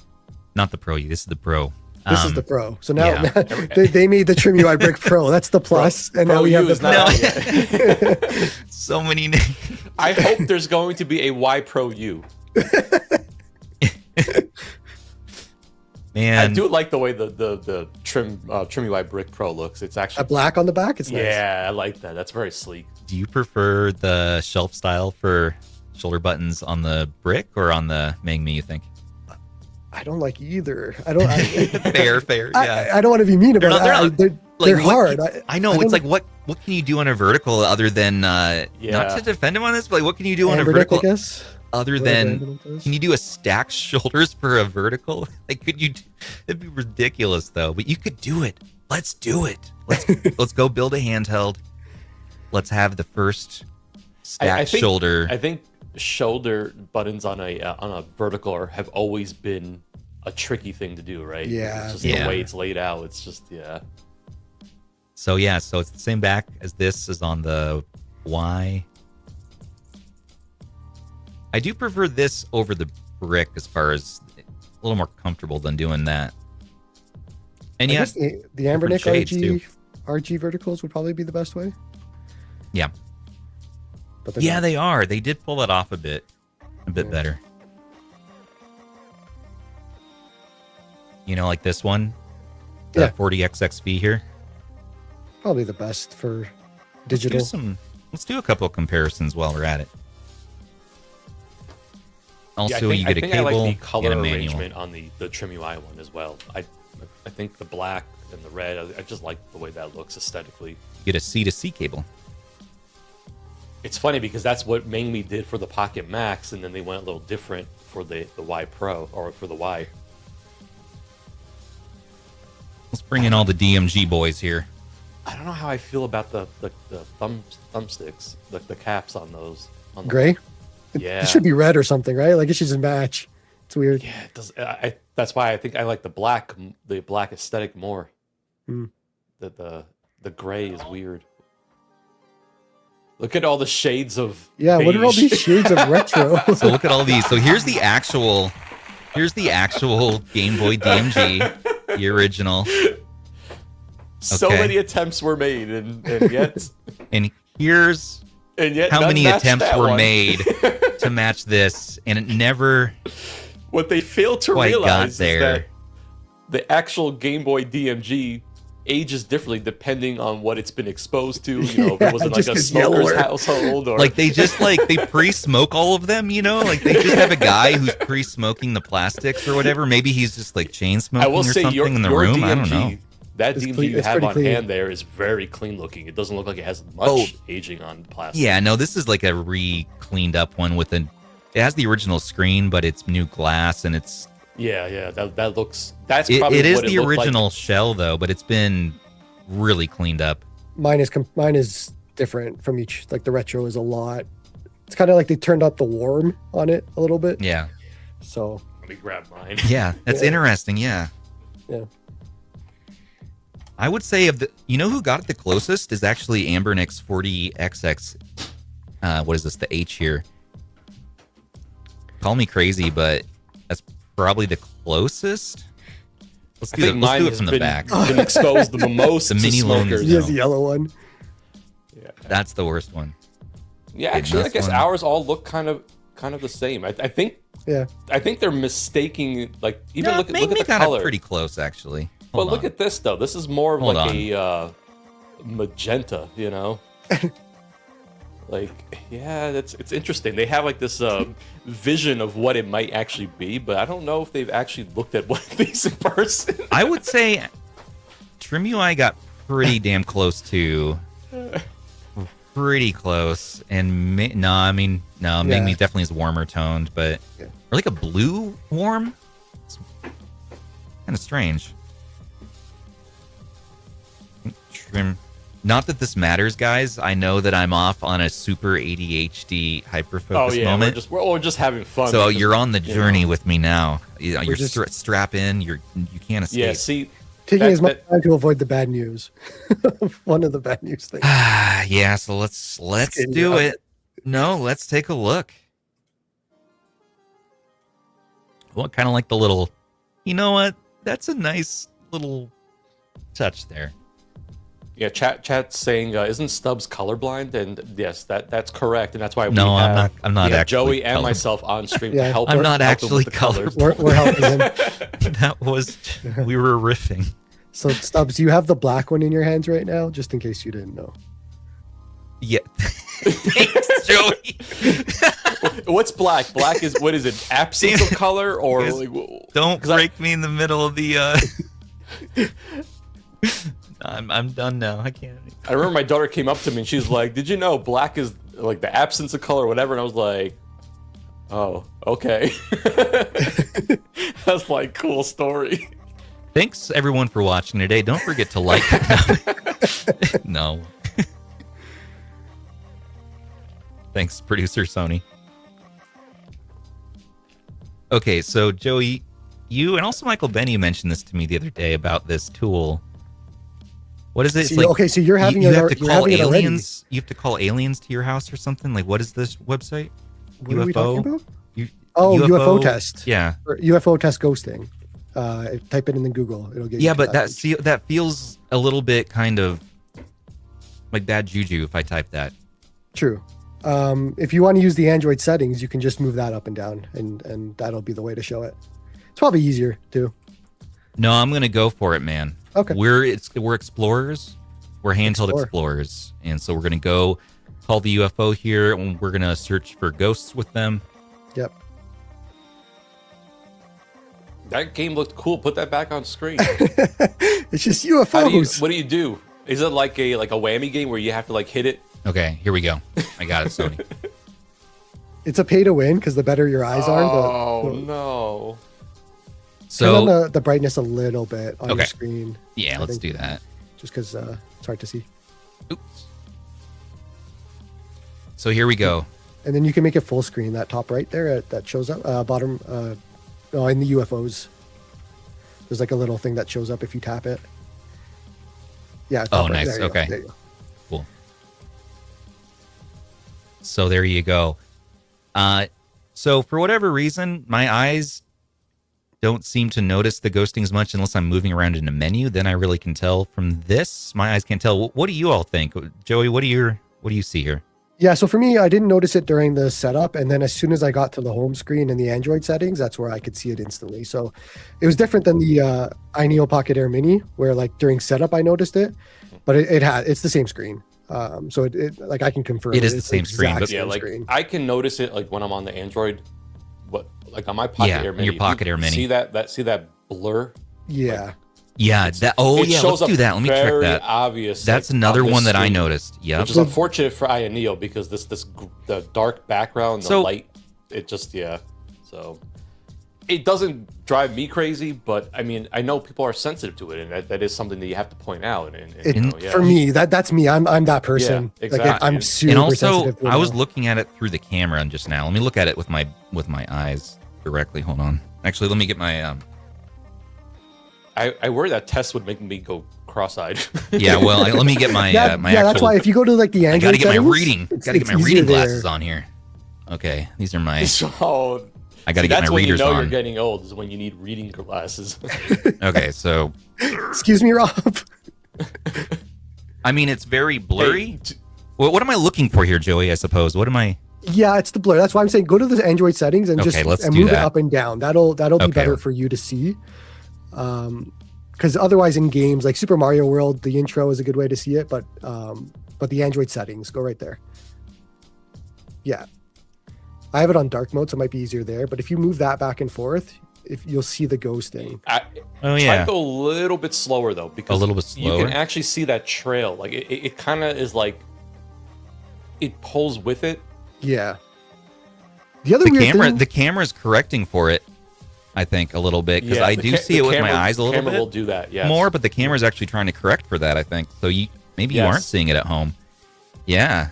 Speaker 1: not the Pro. This is the Pro.
Speaker 2: This is the Pro. So now
Speaker 1: yeah.
Speaker 2: they made the Trim UI Brick Pro. That's the plus, and now
Speaker 3: Pro
Speaker 2: we have the
Speaker 3: U is not
Speaker 2: Pro.
Speaker 3: out yet.
Speaker 1: So many names.
Speaker 3: I hope there's going to be a Y Pro U.
Speaker 1: Man,
Speaker 3: I do like the way the Trim UI Brick Pro looks. It's
Speaker 2: A
Speaker 3: actually
Speaker 2: black on the back. It's nice.
Speaker 3: yeah, I like that. That's very sleek.
Speaker 1: do you prefer the shelf style for shoulder buttons on the Brick or on the Mangmi, you think?
Speaker 2: I don't like either. I don't.
Speaker 1: Fair. Yeah.
Speaker 2: I don't want to be mean about
Speaker 1: They're not-
Speaker 2: it. They're
Speaker 1: Like, what
Speaker 2: hard.
Speaker 1: I know.
Speaker 2: don't
Speaker 1: It's like, what can you do on a vertical other than,
Speaker 3: Yeah.
Speaker 1: not to defend him on this, but like, what can you do on a
Speaker 2: Ambernick,
Speaker 1: vertical
Speaker 2: I guess.
Speaker 1: other
Speaker 2: Whatever
Speaker 1: than,
Speaker 2: Ambernick does.
Speaker 1: can you do a stacked shoulders for a vertical? Like, it'd be ridiculous though, but you could do it. Let's do it. Let's go build a handheld. Let's have the first stacked
Speaker 3: think-
Speaker 1: shoulder.
Speaker 3: I think shoulder buttons on a vertical have always been a tricky thing to do, right?
Speaker 2: Yeah.
Speaker 3: It's just
Speaker 1: Yeah.
Speaker 3: the way it's laid out. It's just
Speaker 1: So it's the same back as this is on the Y. I do prefer this over the Brick as far as a little more comfortable than doing that. And
Speaker 2: I
Speaker 1: yeah,
Speaker 2: guess the
Speaker 1: different
Speaker 2: Ambernick
Speaker 1: shades, too.
Speaker 2: RG verticals would probably be the best way.
Speaker 1: yeah,
Speaker 2: But they're
Speaker 1: yeah,
Speaker 2: not.
Speaker 1: they are. They did pull it off a bit
Speaker 2: Yeah.
Speaker 1: better. Like this one, the
Speaker 2: Yeah.
Speaker 1: 40XXV here.
Speaker 2: Probably the best for digital.
Speaker 1: Let's do a couple of comparisons while we're at it. Also, you
Speaker 3: I
Speaker 1: get a
Speaker 3: think
Speaker 1: cable
Speaker 3: I like the color
Speaker 1: and a manual.
Speaker 3: arrangement on the Trim UI one as well. I think the black and the red, I just like the way that looks aesthetically.
Speaker 1: You get a C-to-C cable.
Speaker 3: It's funny because that's what Mangmi did for the Pocket Max, and then they went a little different for the Y Pro, or for the Y.
Speaker 1: Let's bring in all the DMG boys here.
Speaker 3: I don't know how I feel about the thumbsticks, the caps on those. On the
Speaker 2: Gray?
Speaker 3: Yeah.
Speaker 2: It should be red or something, right? Like it should just match. It's weird.
Speaker 3: Yeah, it does. That's why I think I like the black aesthetic more.
Speaker 2: Hmm.
Speaker 3: The gray is weird. Look at all the shades of
Speaker 2: Yeah, what are all
Speaker 3: beige.
Speaker 2: these shades of retro?
Speaker 1: So look at all these. So here's the actual Game Boy DMG, the original.
Speaker 3: So
Speaker 1: Okay.
Speaker 3: many attempts were made, and yet
Speaker 1: And here's how
Speaker 3: none
Speaker 1: many
Speaker 3: matched
Speaker 1: attempts
Speaker 3: that
Speaker 1: were
Speaker 3: one.
Speaker 1: made to match this, and it never
Speaker 3: What they failed to
Speaker 1: quite got
Speaker 3: realize is
Speaker 1: there.
Speaker 3: that the actual Game Boy DMG ages differently depending on what it's been exposed to. You know, if it was in like
Speaker 2: just
Speaker 3: a
Speaker 2: gets
Speaker 3: smoker's
Speaker 2: yellower.
Speaker 3: household, or
Speaker 1: Like they just they pre-smoke all of them, you know? Like they just have a guy who's pre-smoking the plastics or whatever. Maybe he's just like chain
Speaker 3: I
Speaker 1: smoking
Speaker 3: will
Speaker 1: or
Speaker 3: say
Speaker 1: something
Speaker 3: your
Speaker 1: in the
Speaker 3: your
Speaker 1: room.
Speaker 3: DMG,
Speaker 1: I don't know.
Speaker 3: That
Speaker 2: It's
Speaker 3: DMG
Speaker 2: clean-
Speaker 3: you
Speaker 2: it's
Speaker 3: have
Speaker 2: pretty
Speaker 3: on
Speaker 2: clean.
Speaker 3: hand there is very clean looking. It doesn't look like it has much
Speaker 1: Oh.
Speaker 3: aging on plastic.
Speaker 1: Yeah, no, this is like a re-cleaned up one with it has the original screen, but it's new glass and it's
Speaker 3: Yeah, that looks. That's
Speaker 1: it
Speaker 3: probably
Speaker 1: is
Speaker 3: what
Speaker 1: the
Speaker 3: it looked
Speaker 1: original
Speaker 3: Like.
Speaker 1: shell though, but it's been really cleaned up.
Speaker 2: mine is different from each. Like the retro is a lot. It's kind of like they turned up the warm on it a little bit.
Speaker 1: Yeah.
Speaker 2: So
Speaker 3: Let me grab mine.
Speaker 1: Yeah, that's
Speaker 2: Yeah.
Speaker 1: interesting, yeah.
Speaker 2: yeah.
Speaker 1: I would say of the you know who got it the closest is actually Ambernix 40XX. What is this? The H here. Call me crazy, but that's probably the closest. Let's
Speaker 3: I
Speaker 1: do
Speaker 3: think
Speaker 1: it. Let's
Speaker 3: mine
Speaker 1: do it
Speaker 3: has
Speaker 1: from the
Speaker 3: been,
Speaker 1: back.
Speaker 3: been exposed the most.
Speaker 1: The
Speaker 3: to
Speaker 1: mini lone
Speaker 3: smokers.
Speaker 1: is
Speaker 2: He has
Speaker 1: No.
Speaker 2: the yellow one.
Speaker 3: Yeah.
Speaker 1: That's the worst one.
Speaker 3: Yeah,
Speaker 1: Okay,
Speaker 3: actually, I
Speaker 1: this
Speaker 3: guess
Speaker 1: one.
Speaker 3: ours all look kind of the same. I think
Speaker 2: Yeah.
Speaker 3: they're mistaking, like, even
Speaker 1: No,
Speaker 3: look at
Speaker 1: Mangmi
Speaker 3: the
Speaker 1: got
Speaker 3: color.
Speaker 1: it pretty close actually.
Speaker 3: But
Speaker 1: Hold
Speaker 3: look
Speaker 1: on.
Speaker 3: at this though. This is more of
Speaker 1: Hold
Speaker 3: like
Speaker 1: on.
Speaker 3: a magenta, you know. Like, yeah, it's interesting. They have like this vision of what it might actually be, but I don't know if they've actually looked at what these in person.
Speaker 1: I would say Trim UI got pretty damn close to. Pretty close, and Mangmi definitely is warmer toned, but
Speaker 2: Yeah.
Speaker 1: or like a blue warm. It's kind of strange. Trim. Not that this matters, guys. I know that I'm off on a super ADHD hyperfocus
Speaker 3: Oh yeah,
Speaker 1: moment.
Speaker 3: we're just having fun.
Speaker 1: So
Speaker 3: because,
Speaker 1: you're on the
Speaker 3: you
Speaker 1: journey
Speaker 3: know.
Speaker 1: with me now. You're
Speaker 2: just-
Speaker 1: strap in. You can't escape.
Speaker 3: Yeah, see,
Speaker 2: Taking
Speaker 3: That-
Speaker 2: as much
Speaker 3: that-
Speaker 2: time to avoid the bad news. One of the bad news things.
Speaker 1: Yeah. So let's
Speaker 2: kidding,
Speaker 1: do
Speaker 2: yeah.
Speaker 1: it. No, let's take a look. Well, kind of like the little. You know what? That's a nice little touch there.
Speaker 3: yeah, chat's saying, isn't Stubbs colorblind? And yes, that's correct, and that's why
Speaker 1: No,
Speaker 3: we
Speaker 1: I'm
Speaker 3: have,
Speaker 1: not- I'm not
Speaker 3: we have
Speaker 1: actually
Speaker 3: Joey and
Speaker 1: color-
Speaker 3: myself on stream
Speaker 2: Yeah.
Speaker 3: to help.
Speaker 1: I'm
Speaker 3: her-
Speaker 1: not
Speaker 3: help him with
Speaker 1: actually
Speaker 3: the colors.
Speaker 2: We're helping him.
Speaker 1: That was we were riffing.
Speaker 2: So Stubbs, you have the black one in your hands right now, just in case you didn't know.
Speaker 1: Yeah. Thanks, Joey.
Speaker 3: What's black? Black is what is it? Absence of color or
Speaker 1: Guys,
Speaker 3: like,
Speaker 1: Don't
Speaker 3: 'cause I-
Speaker 1: break me in the middle of the. I'm done now. I can't.
Speaker 3: I remember my daughter came up to me and she's like, "Did you know black is like the absence of color or whatever?" And I was like, "Oh, okay." That's like cool story.
Speaker 1: Thanks everyone for watching today. Don't forget to like. No. Thanks, producer Sony. Okay, so Joey, you and also Michael Benny mentioned this to me the other day about this tool. What is it? It's
Speaker 2: So, okay, so you're having
Speaker 1: you
Speaker 2: it.
Speaker 1: have to
Speaker 2: You're
Speaker 1: call
Speaker 2: having it already.
Speaker 1: aliens. You have to call aliens to your house or something. Like, what is this website?
Speaker 2: What are we talking about?
Speaker 1: You,
Speaker 2: Oh, UFO test.
Speaker 1: Yeah,
Speaker 2: Or UFO test ghosting. Type it in the Google. It'll get you.
Speaker 1: yeah,
Speaker 2: to
Speaker 1: but
Speaker 2: page.
Speaker 1: that feels a little bit kind of like bad juju if I type that.
Speaker 2: True. If you want to use the Android settings, you can just move that up and down, and that'll be the way to show it. It's probably easier too.
Speaker 1: No, I'm gonna go for it, man.
Speaker 2: Okay.
Speaker 1: We're explorers. We're handheld
Speaker 2: Explore.
Speaker 1: explorers, and so we're gonna go call the UFO here, and we're gonna search for ghosts with them.
Speaker 2: Yep.
Speaker 3: That game looked cool. Put that back on screen.
Speaker 2: It's just UFOs.
Speaker 3: What do you do? Is it like a whammy game where you have to like hit it?
Speaker 1: Okay, here we go. I got it, Sony.
Speaker 2: It's a pay to win because the better your eyes are,
Speaker 3: no.
Speaker 2: turn on
Speaker 1: So
Speaker 2: the brightness a little bit on your
Speaker 1: Okay.
Speaker 2: screen.
Speaker 1: yeah,
Speaker 2: I
Speaker 1: let's
Speaker 2: think-
Speaker 1: do that.
Speaker 2: Just because it's hard to see.
Speaker 1: Oops. So here we go.
Speaker 2: And then you can make it full screen. That top right there that shows up bottom. In the UFOs, there's like a little thing that shows up if you tap it. Yeah.
Speaker 1: Oh,
Speaker 2: top right.
Speaker 1: nice.
Speaker 2: There you go.
Speaker 1: Okay.
Speaker 2: There you go.
Speaker 1: Cool. So there you go. So for whatever reason, my eyes don't seem to notice the ghosting as much unless I'm moving around in a menu. Then I really can tell from this. My eyes can't tell. What do you all think, Joey? What do you see here?
Speaker 2: Yeah, so for me, I didn't notice it during the setup, and then as soon as I got to the home screen and the Android settings, that's where I could see it instantly. So it was different than the iNeo Pocket Air Mini, where like during setup I noticed it, but it's the same screen. So it like I can confirm
Speaker 1: It is the
Speaker 2: it's
Speaker 1: same
Speaker 2: exact
Speaker 1: screen, but-
Speaker 3: Yeah,
Speaker 2: same
Speaker 3: like
Speaker 2: screen.
Speaker 3: I can notice it like when I'm on the Android, but like on my Pocket
Speaker 1: Yeah,
Speaker 3: Air Mini.
Speaker 1: your
Speaker 3: if
Speaker 1: Pocket
Speaker 3: you
Speaker 1: Air Mini.
Speaker 3: See that blur?
Speaker 2: Yeah,
Speaker 1: Yeah. That. Oh
Speaker 3: It
Speaker 1: yeah.
Speaker 3: shows
Speaker 1: Let's do
Speaker 3: up
Speaker 1: that. Let me check
Speaker 3: very
Speaker 1: that.
Speaker 3: obvious.
Speaker 1: That's
Speaker 3: like,
Speaker 1: another
Speaker 3: on this
Speaker 1: one that I
Speaker 3: screen,
Speaker 1: noticed. Yep.
Speaker 3: Which is unfortunate for iNeo because the dark background, the
Speaker 1: So-
Speaker 3: light, it just So it doesn't drive me crazy, but I mean I know people are sensitive to it, and that is something that you have to point out. And you know, yeah.
Speaker 2: For me, that's me. I'm that person.
Speaker 3: Yeah,
Speaker 2: Like
Speaker 3: exactly.
Speaker 2: I'm super
Speaker 1: And also,
Speaker 2: sensitive. To it
Speaker 1: I was
Speaker 2: now.
Speaker 1: looking at it through the camera just now. Let me look at it with my eyes directly. Hold on. Actually, let me get my.
Speaker 3: I worry that test would make me go cross-eyed.
Speaker 1: Yeah. Well, let me get my my
Speaker 2: yeah,
Speaker 1: actual.
Speaker 2: that's why if you go to like the
Speaker 1: I
Speaker 2: Android
Speaker 1: gotta get my
Speaker 2: settings,
Speaker 1: reading.
Speaker 2: it's-
Speaker 1: Gotta get
Speaker 2: it's
Speaker 1: my
Speaker 2: easier
Speaker 1: reading
Speaker 2: there.
Speaker 1: glasses on here. Okay, these are my.
Speaker 3: So
Speaker 1: I gotta get
Speaker 3: that's
Speaker 1: my
Speaker 3: when
Speaker 1: readers
Speaker 3: you know
Speaker 1: on.
Speaker 3: you're getting old is when you need reading glasses.
Speaker 1: Okay, so
Speaker 2: Excuse me, Rob.
Speaker 1: I mean it's very blurry.
Speaker 3: Hey,
Speaker 1: What am I looking for here, Joey? I suppose. What am I?
Speaker 2: Yeah, it's the blur. That's why I'm saying go to the Android settings and
Speaker 1: Okay, let's
Speaker 2: and
Speaker 1: do
Speaker 2: move it
Speaker 1: that.
Speaker 2: up and down. That'll be
Speaker 1: Okay.
Speaker 2: better for you to see. Because otherwise, in games like Super Mario World, the intro is a good way to see it. But the Android settings, go right there. Yeah, I have it on dark mode, so it might be easier there. But if you move that back and forth, if you'll see the ghosting.
Speaker 1: Oh
Speaker 3: Try
Speaker 1: yeah.
Speaker 3: to go a little bit slower though, because
Speaker 1: A little bit
Speaker 3: you
Speaker 1: slower?
Speaker 3: can actually see that trail. Like it kind of is like it pulls with it.
Speaker 2: Yeah. The other
Speaker 1: The
Speaker 2: weird
Speaker 1: camera,
Speaker 2: thing,
Speaker 1: the camera's correcting for it. I think a little bit because
Speaker 3: Yeah,
Speaker 1: I
Speaker 3: the
Speaker 1: do
Speaker 3: ca-
Speaker 1: see
Speaker 3: the
Speaker 1: it with
Speaker 3: camera-
Speaker 1: my eyes a little
Speaker 3: camera
Speaker 1: bit
Speaker 3: will do that. Yeah.
Speaker 1: more, but the camera's actually trying to correct for that. I think so. Maybe you
Speaker 3: Yes.
Speaker 1: aren't seeing it at home. Yeah,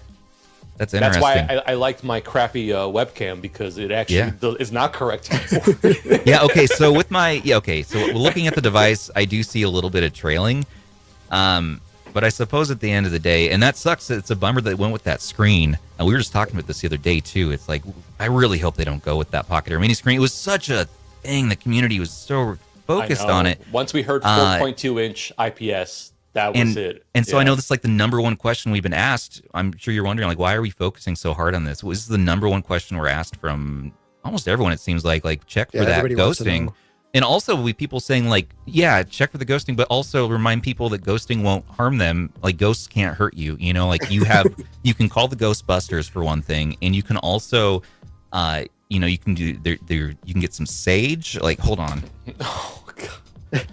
Speaker 1: that's
Speaker 3: That's
Speaker 1: interesting.
Speaker 3: why I liked my crappy webcam because it actually
Speaker 1: Yeah.
Speaker 3: is not correct.
Speaker 1: Yeah. Okay. So with my So looking at the device, I do see a little bit of trailing. But I suppose at the end of the day, and that sucks. It's a bummer that it went with that screen. And we were just talking about this the other day too. It's like I really hope they don't go with that Pocket Air Mini screen. It was such a thing. The community was so focused
Speaker 3: I know.
Speaker 1: on it.
Speaker 3: Once we heard 4.2-inch IPS, that was it.
Speaker 1: And so I
Speaker 3: Yeah.
Speaker 1: know this is like the number one question we've been asked. I'm sure you're wondering, like, why are we focusing so hard on this? This is the number one question we're asked from almost everyone, it seems like check for
Speaker 2: Yeah,
Speaker 1: that
Speaker 2: everybody wants to
Speaker 1: ghosting.
Speaker 2: know.
Speaker 1: And also people saying like, yeah, check for the ghosting, but also remind people that ghosting won't harm them. Like ghosts can't hurt you. You know, like you have, you can call the Ghostbusters for one thing. And you can also, you can do you can get some sage. Like, hold on.
Speaker 3: Oh god.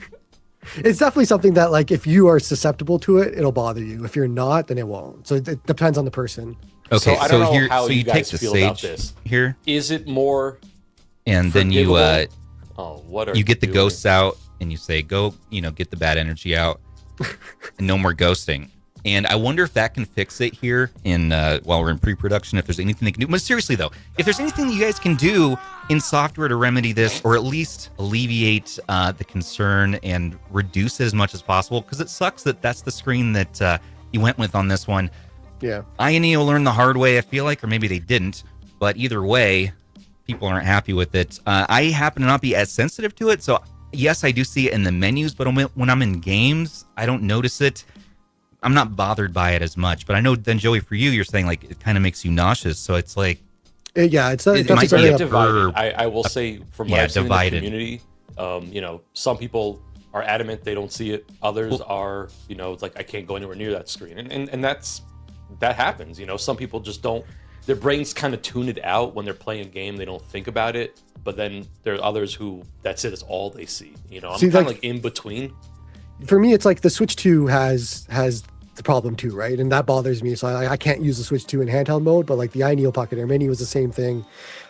Speaker 2: it's definitely something that like if you are susceptible to it, it'll bother you. If you're not, then it won't. So it depends on the person.
Speaker 1: Okay,
Speaker 3: So I don't know
Speaker 1: here,
Speaker 3: how
Speaker 1: so
Speaker 3: you
Speaker 1: you take
Speaker 3: guys
Speaker 1: the
Speaker 3: feel about
Speaker 1: sage
Speaker 3: this.
Speaker 1: here,
Speaker 3: Is it more
Speaker 1: and then you
Speaker 3: forgivable? Oh, what are
Speaker 1: you get the
Speaker 3: doing?
Speaker 1: ghosts out and you say go get the bad energy out and no more ghosting. And I wonder if that can fix it here in while we're in pre-production, if there's anything they can do. But seriously though, if there's anything you guys can do in software to remedy this or at least alleviate the concern and reduce it as much as possible, because it sucks that that's the screen that you went with on this one.
Speaker 2: Yeah.
Speaker 1: INEO learned the hard way, I feel like, or maybe they didn't. But either way, people aren't happy with it. I happen to not be as sensitive to it. So, yes, I do see it in the menus, but when I'm in games, I don't notice it. I'm not bothered by it as much. But I know then, Joey, for you, you're saying like it kind of makes you nauseous. So it's like,
Speaker 2: Yeah, it's
Speaker 1: It
Speaker 2: that's
Speaker 1: might
Speaker 2: very
Speaker 1: be a
Speaker 2: up-
Speaker 3: divided.
Speaker 1: per-
Speaker 3: I will say from what
Speaker 1: yeah,
Speaker 3: I've seen
Speaker 1: divided.
Speaker 3: in the community, some people are adamant they don't see it. Others are, it's like I can't go anywhere near that screen, and that happens. Some people just don't their brains kind of tune it out when they're playing a game. They don't think about it. But then there are others who that's it. It's all they see. You know, I'm
Speaker 2: See,
Speaker 3: kind of
Speaker 2: like-
Speaker 3: like in between.
Speaker 2: For me, it's like the Switch 2 has the problem too, right? And that bothers me. So I can't use the Switch 2 in handheld mode, but like the iNeo Pocket Air Mini was the same thing.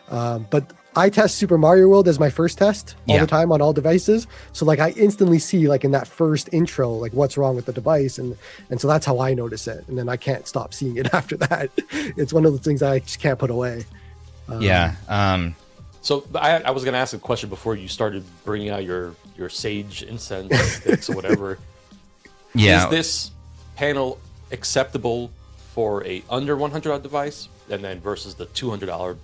Speaker 2: But I test Super Mario World as my first test all
Speaker 1: Yeah.
Speaker 2: the time on all devices. So like I instantly see like in that first intro, like what's wrong with the device. And so that's how I notice it. And then I can't stop seeing it after that. It's one of the things I just can't put away.
Speaker 3: So I was going to ask a question before you started bringing out your sage incense sticks or whatever.
Speaker 1: Yeah.
Speaker 3: Is this panel acceptable for a under $100 device, and then versus the $200,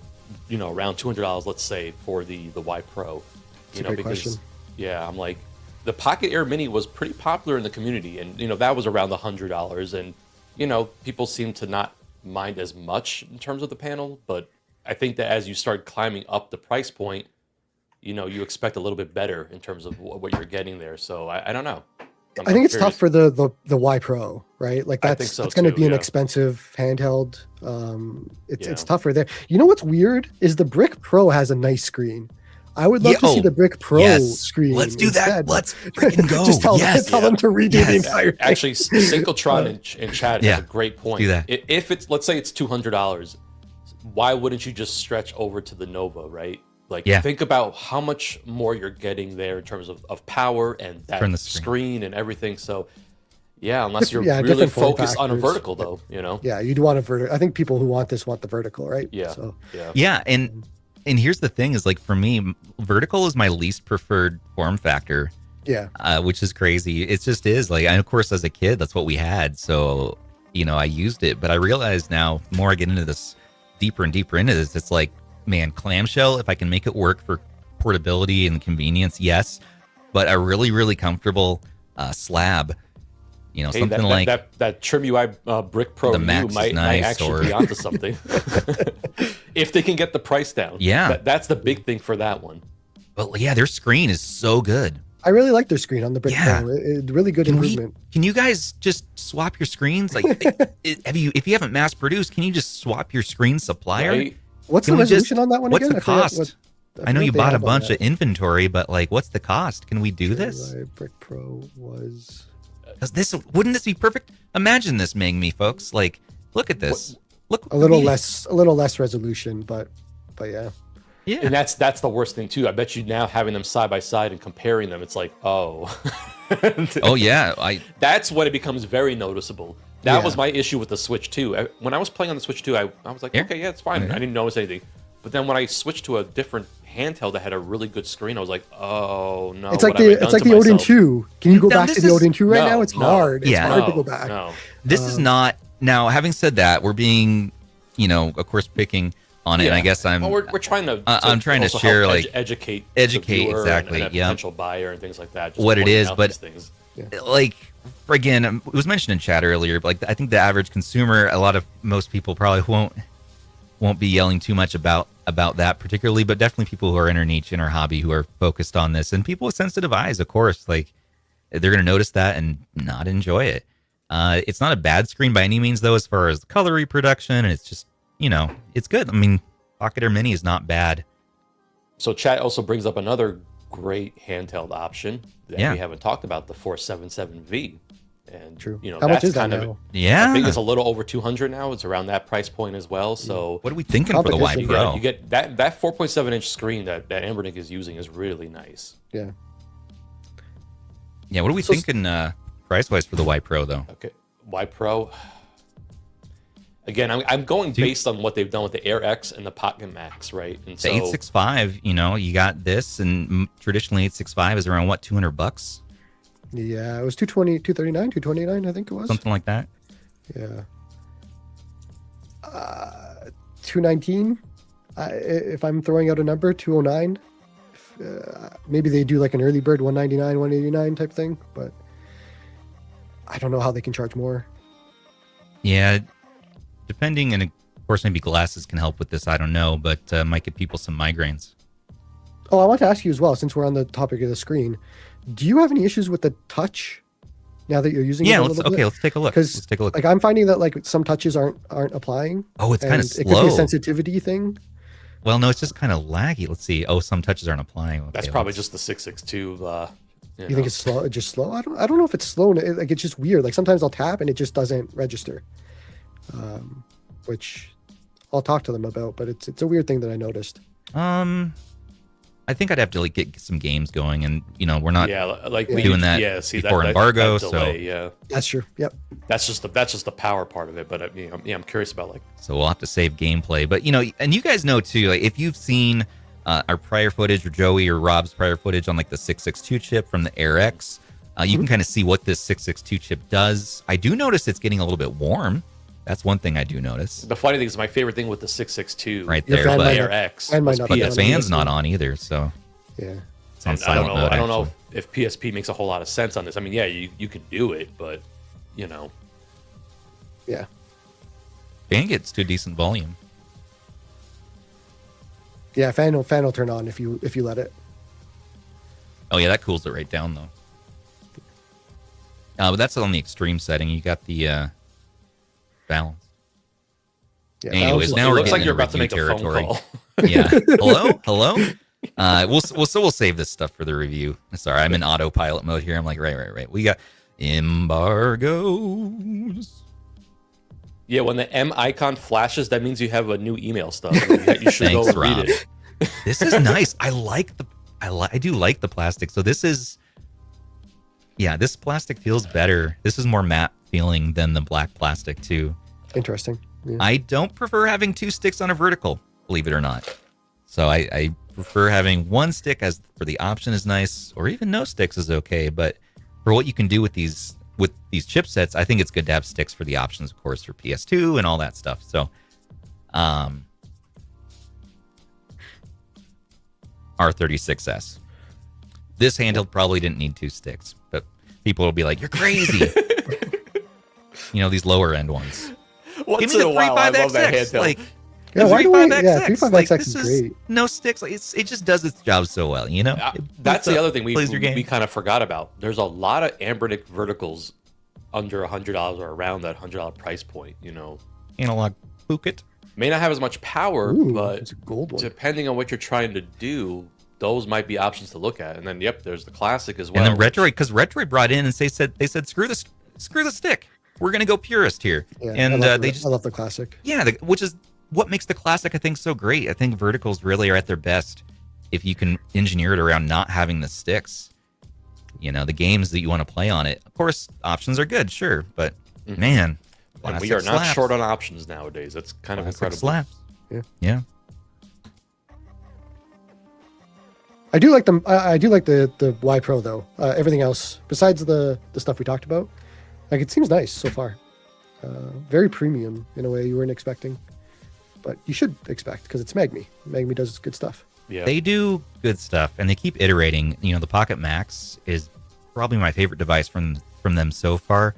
Speaker 3: you know, around $200, let's say, for the Y Pro?
Speaker 2: That's a great question.
Speaker 3: Yeah, I'm like, the Pocket Air Mini was pretty popular in the community, and you know that was around the $100, and you know people seem to not mind as much in terms of the panel, but I think that as you start climbing up the price point, you know, you expect a little bit better in terms of what you're getting there. So I don't know.
Speaker 2: I think it's tough for the Y Pro, right? Like
Speaker 3: I think
Speaker 2: that's
Speaker 3: so
Speaker 2: it's going to
Speaker 3: too,
Speaker 2: be an
Speaker 3: yeah.
Speaker 2: expensive handheld. It's
Speaker 3: Yeah.
Speaker 2: tougher there. You know what's weird is the Brick Pro has a nice screen. I would love to see
Speaker 1: Yo,
Speaker 2: the Brick Pro
Speaker 1: yes.
Speaker 2: screen.
Speaker 1: Let's do that.
Speaker 2: instead.
Speaker 1: Let's freaking go.
Speaker 2: Just tell,
Speaker 1: Yes.
Speaker 2: tell them to redo the
Speaker 1: Yes.
Speaker 2: entire thing.
Speaker 3: Actually, Synchrotron in chat
Speaker 1: Yeah.
Speaker 3: has a great point.
Speaker 1: Do that.
Speaker 3: If it's, let's say it's $200, why wouldn't you just stretch over to the Nova, right? Like,
Speaker 1: Yeah.
Speaker 3: think about how much more you're getting there in terms of power and that
Speaker 1: Turn the
Speaker 3: screen and everything. So, yeah, unless you're
Speaker 2: Yeah,
Speaker 3: really
Speaker 2: different form
Speaker 3: focused on a
Speaker 2: factors.
Speaker 3: vertical, though, you know?
Speaker 2: Yeah, you'd want a vertical. I think people who want this want the vertical, right?
Speaker 3: Yeah.
Speaker 2: So
Speaker 3: Yeah.
Speaker 1: Yeah, and here's the thing: is like for me, vertical is my least preferred form factor,
Speaker 2: yeah,
Speaker 1: which is crazy. It just is like, and of course, as a kid, that's what we had. So you know, I used it, but I realize now, the more I get into this, deeper and deeper into this, it's like, man, clamshell. If I can make it work for portability and convenience, yes, but a really, really comfortable slab. You know,
Speaker 3: Hey,
Speaker 1: something
Speaker 3: that,
Speaker 1: like
Speaker 3: that Trim UI Brick Pro
Speaker 1: The
Speaker 3: U
Speaker 1: Max is
Speaker 3: might
Speaker 1: nice,
Speaker 3: actually
Speaker 1: or-
Speaker 3: be onto something. If they can get the price down.
Speaker 1: Yeah.
Speaker 3: That's the big thing for that one.
Speaker 1: but yeah, their screen is so good.
Speaker 2: I really like their screen on the Brick
Speaker 1: Yeah.
Speaker 2: Pro. Really good improvement.
Speaker 1: Can you guys just swap your screens? Like, if you haven't mass produced, can you just swap your screen supplier?
Speaker 3: Right?
Speaker 2: What's
Speaker 1: Can
Speaker 2: the
Speaker 1: we just-
Speaker 2: resolution on that one
Speaker 1: what's
Speaker 2: again?
Speaker 1: the
Speaker 2: forget
Speaker 1: cost?
Speaker 2: I
Speaker 1: I know
Speaker 2: forget
Speaker 1: you
Speaker 2: they
Speaker 1: bought a
Speaker 2: have on
Speaker 1: bunch
Speaker 2: that.
Speaker 1: of inventory, but like, what's the cost? Can we do this?
Speaker 2: My Brick Pro was
Speaker 1: 'Cause this wouldn't this be perfect? Imagine this, Mangmi folks. Like, look at this. Look,
Speaker 2: a little
Speaker 1: me.
Speaker 2: less resolution, but yeah.
Speaker 1: Yeah,
Speaker 3: And that's the worst thing too. I bet you now having them side by side and comparing them, it's like, oh.
Speaker 1: oh yeah.
Speaker 3: That's when it becomes very noticeable. That
Speaker 2: Yeah.
Speaker 3: was my issue with the Switch 2. When I was playing on the Switch 2, I was like,
Speaker 1: Yeah.
Speaker 3: okay, yeah, it's fine.
Speaker 1: Yeah.
Speaker 3: I didn't notice anything. But then when I switched to a different handheld that had a really good screen, I was like, oh no.
Speaker 2: It's like
Speaker 3: what have I done
Speaker 2: it's like
Speaker 3: to
Speaker 2: the Odin
Speaker 3: myself?
Speaker 2: 2. Can you go
Speaker 1: No,
Speaker 2: back to
Speaker 1: this
Speaker 2: the
Speaker 1: is-
Speaker 2: Odin 2 right
Speaker 3: No,
Speaker 2: now? It's
Speaker 3: no.
Speaker 2: hard. It's
Speaker 1: Yeah.
Speaker 2: hard to
Speaker 3: No,
Speaker 2: go back.
Speaker 3: No.
Speaker 1: This is not. Now, having said that, we're being, you know, of course, picking on it. And I guess I'm.
Speaker 3: Well, we're trying to.
Speaker 1: I'm trying to
Speaker 3: also
Speaker 1: share,
Speaker 3: help
Speaker 1: like,
Speaker 3: educate
Speaker 1: educate,
Speaker 3: the viewer
Speaker 1: exactly,
Speaker 3: and a
Speaker 1: yeah.
Speaker 3: potential buyer and things like that. Just
Speaker 1: What it
Speaker 3: pointing
Speaker 1: is,
Speaker 3: out
Speaker 1: but-
Speaker 3: these things.
Speaker 1: like, again, it was mentioned in chat earlier, but like, I think the average consumer, most people probably won't be yelling too much about that particularly, but definitely people who are in our niche, in our hobby, who are focused on this, and people with sensitive eyes, of course, like, they're going to notice that and not enjoy it. It's not a bad screen by any means, though, as far as the color reproduction, and it's just, you know, it's good. I mean, Pocket Air Mini is not bad.
Speaker 3: So chat also brings up another great handheld option that
Speaker 1: Yeah.
Speaker 3: we haven't talked about, the 477V. And
Speaker 2: True.
Speaker 3: you know,
Speaker 2: How much
Speaker 3: that's
Speaker 2: is that
Speaker 3: kind of
Speaker 2: now?
Speaker 1: Yeah.
Speaker 3: I think it's a little over 200 now. It's around that price point as well. So
Speaker 1: What are we thinking for the Y
Speaker 2: Competition.
Speaker 1: Pro?
Speaker 3: you get that 4.7 inch screen that Ambernick is using is really nice.
Speaker 2: Yeah.
Speaker 1: Yeah, what are we
Speaker 2: So-
Speaker 1: thinking price-wise for the Y Pro, though?
Speaker 3: Okay, Y Pro. Again, I'm going based on what they've done with the Air X and the Pocket Max, right? And
Speaker 1: The
Speaker 3: so
Speaker 1: 865, you know, you got this, and traditionally 865 is around, what, $200?
Speaker 2: Yeah, it was 220, 239, 229, I think it was.
Speaker 1: Something like that.
Speaker 2: Yeah. 219. If I'm throwing out a number, 209. Maybe they do like an early bird 199, 189 type thing, but I don't know how they can charge more.
Speaker 1: Yeah, depending, and of course, maybe glasses can help with this. I don't know, but might give people some migraines.
Speaker 2: Oh, I want to ask you as well, since we're on the topic of the screen, do you have any issues with the touch now that you're using it
Speaker 1: Yeah,
Speaker 2: a
Speaker 1: let's
Speaker 2: little bit?
Speaker 1: let's take a look.
Speaker 2: Because
Speaker 1: Let's take a look.
Speaker 2: like I'm finding that like some touches aren't applying.
Speaker 1: Oh, it's kind of
Speaker 2: and it could be a
Speaker 1: slow.
Speaker 2: sensitivity thing.
Speaker 1: Well, no, it's just kind of laggy. Let's see. Oh, some touches aren't applying. Okay,
Speaker 3: That's probably
Speaker 1: let's-
Speaker 3: just the 662.
Speaker 2: You think it's slow? Just slow? I don't know if it's slow. Like it's just weird. Like sometimes I'll tap and it just doesn't register, which I'll talk to them about. But it's a weird thing that I noticed.
Speaker 1: I think I'd have to like get some games going, and we're not
Speaker 3: like
Speaker 1: doing that before embargo.
Speaker 3: Delay,
Speaker 1: so
Speaker 3: yeah,
Speaker 2: That's true. Yep.
Speaker 3: that's just the power part of it. But I'm curious about like.
Speaker 1: So we'll have to save gameplay. But and you guys know too, like if you've seen our prior footage or Joey or Rob's prior footage on like the 662 chip from the Air X, you can kind of see what this 662 chip does. I do notice it's getting a little bit warm. That's one thing I do notice.
Speaker 3: The funny thing is, my favorite thing with the 662
Speaker 1: Right
Speaker 2: Your
Speaker 1: there,
Speaker 2: fan
Speaker 1: but,
Speaker 2: might
Speaker 3: Air X,
Speaker 2: fan might
Speaker 3: was
Speaker 2: not
Speaker 1: but
Speaker 2: be
Speaker 1: the
Speaker 2: on
Speaker 3: PSP.
Speaker 1: fan's not on either, so
Speaker 2: Yeah.
Speaker 1: it's on
Speaker 3: And I don't
Speaker 1: silent
Speaker 3: know.
Speaker 1: mode.
Speaker 3: I don't know
Speaker 1: actually.
Speaker 3: if PSP makes a whole lot of sense on this. I mean, yeah, you could do it, but
Speaker 2: Yeah.
Speaker 1: Fan gets to a decent volume.
Speaker 2: Yeah. Fan will turn on if you let it.
Speaker 1: Oh yeah, that cools it right down though. But that's on the extreme setting. You got the balance.
Speaker 2: Yeah.
Speaker 1: Anyways,
Speaker 2: balance-
Speaker 1: now
Speaker 3: it
Speaker 1: we're
Speaker 3: looks like
Speaker 1: getting
Speaker 3: you're
Speaker 1: into
Speaker 3: about to make a
Speaker 1: review
Speaker 3: phone
Speaker 1: territory.
Speaker 3: call.
Speaker 1: Yeah. Hello. We'll save this stuff for the review. Sorry, I'm in autopilot mode here. I'm like, right. We got embargoes.
Speaker 3: Yeah, when the M icon flashes, that means you have a new email stuff. You should
Speaker 1: Thanks,
Speaker 3: go and
Speaker 1: Rob.
Speaker 3: read it.
Speaker 1: This is nice. I do like the plastic. So this plastic feels better. This is more matte feeling than the black plastic too.
Speaker 2: Interesting. Yeah.
Speaker 1: I don't prefer having two sticks on a vertical, believe it or not. So I prefer having one stick as for the option is nice, or even no sticks is okay. But for what you can do with these chipsets, I think it's good to have sticks for the options, of course, for PS2 and all that stuff. So, R36S. This handheld probably didn't need two sticks, but people will be like, "You're crazy." These lower end ones.
Speaker 3: Once
Speaker 1: Give me
Speaker 3: in
Speaker 1: the
Speaker 3: a while, I love that
Speaker 1: 35XX.
Speaker 3: handheld.
Speaker 1: Like,
Speaker 2: Yeah,
Speaker 1: the
Speaker 2: why do we?
Speaker 1: 35XX.
Speaker 2: Yeah, 35XX
Speaker 1: Like,
Speaker 2: is
Speaker 1: this
Speaker 2: great.
Speaker 1: no sticks. Like, it just does its job so well,
Speaker 3: That's the other thing
Speaker 1: plays your game.
Speaker 3: we kind of forgot about. There's a lot of Ambernic verticals under $100 or around that $100 price point.
Speaker 1: Analog Phuket.
Speaker 3: May not have as much power,
Speaker 2: Ooh,
Speaker 3: but
Speaker 2: it's a gold one.
Speaker 3: depending on what you're trying to do, those might be options to look at. And then, there's the classic as well.
Speaker 1: And then Retroid, because Retroid brought in and they said screw the stick. We're gonna go purist here.
Speaker 2: Yeah,
Speaker 1: And
Speaker 2: I
Speaker 1: they
Speaker 2: love the classic.
Speaker 1: yeah, which is what makes the classic I think so great. I think verticals really are at their best if you can engineer it around not having the sticks. The games that you want to play on it. Of course, options are good, sure, but man,
Speaker 3: and we
Speaker 1: classic
Speaker 3: are not
Speaker 1: slaps.
Speaker 3: short on options nowadays. That's kind of
Speaker 1: Classic
Speaker 3: incredible.
Speaker 1: slaps.
Speaker 2: Yeah.
Speaker 1: Yeah.
Speaker 2: I do like the Y Pro though. Everything else besides the stuff we talked about, like it seems nice so far. Very premium in a way you weren't expecting, but you should expect because it's Mangmi. Mangmi does good stuff.
Speaker 3: Yeah.
Speaker 1: They do good stuff, and they keep iterating. The Pocket Max is probably my favorite device from them so far.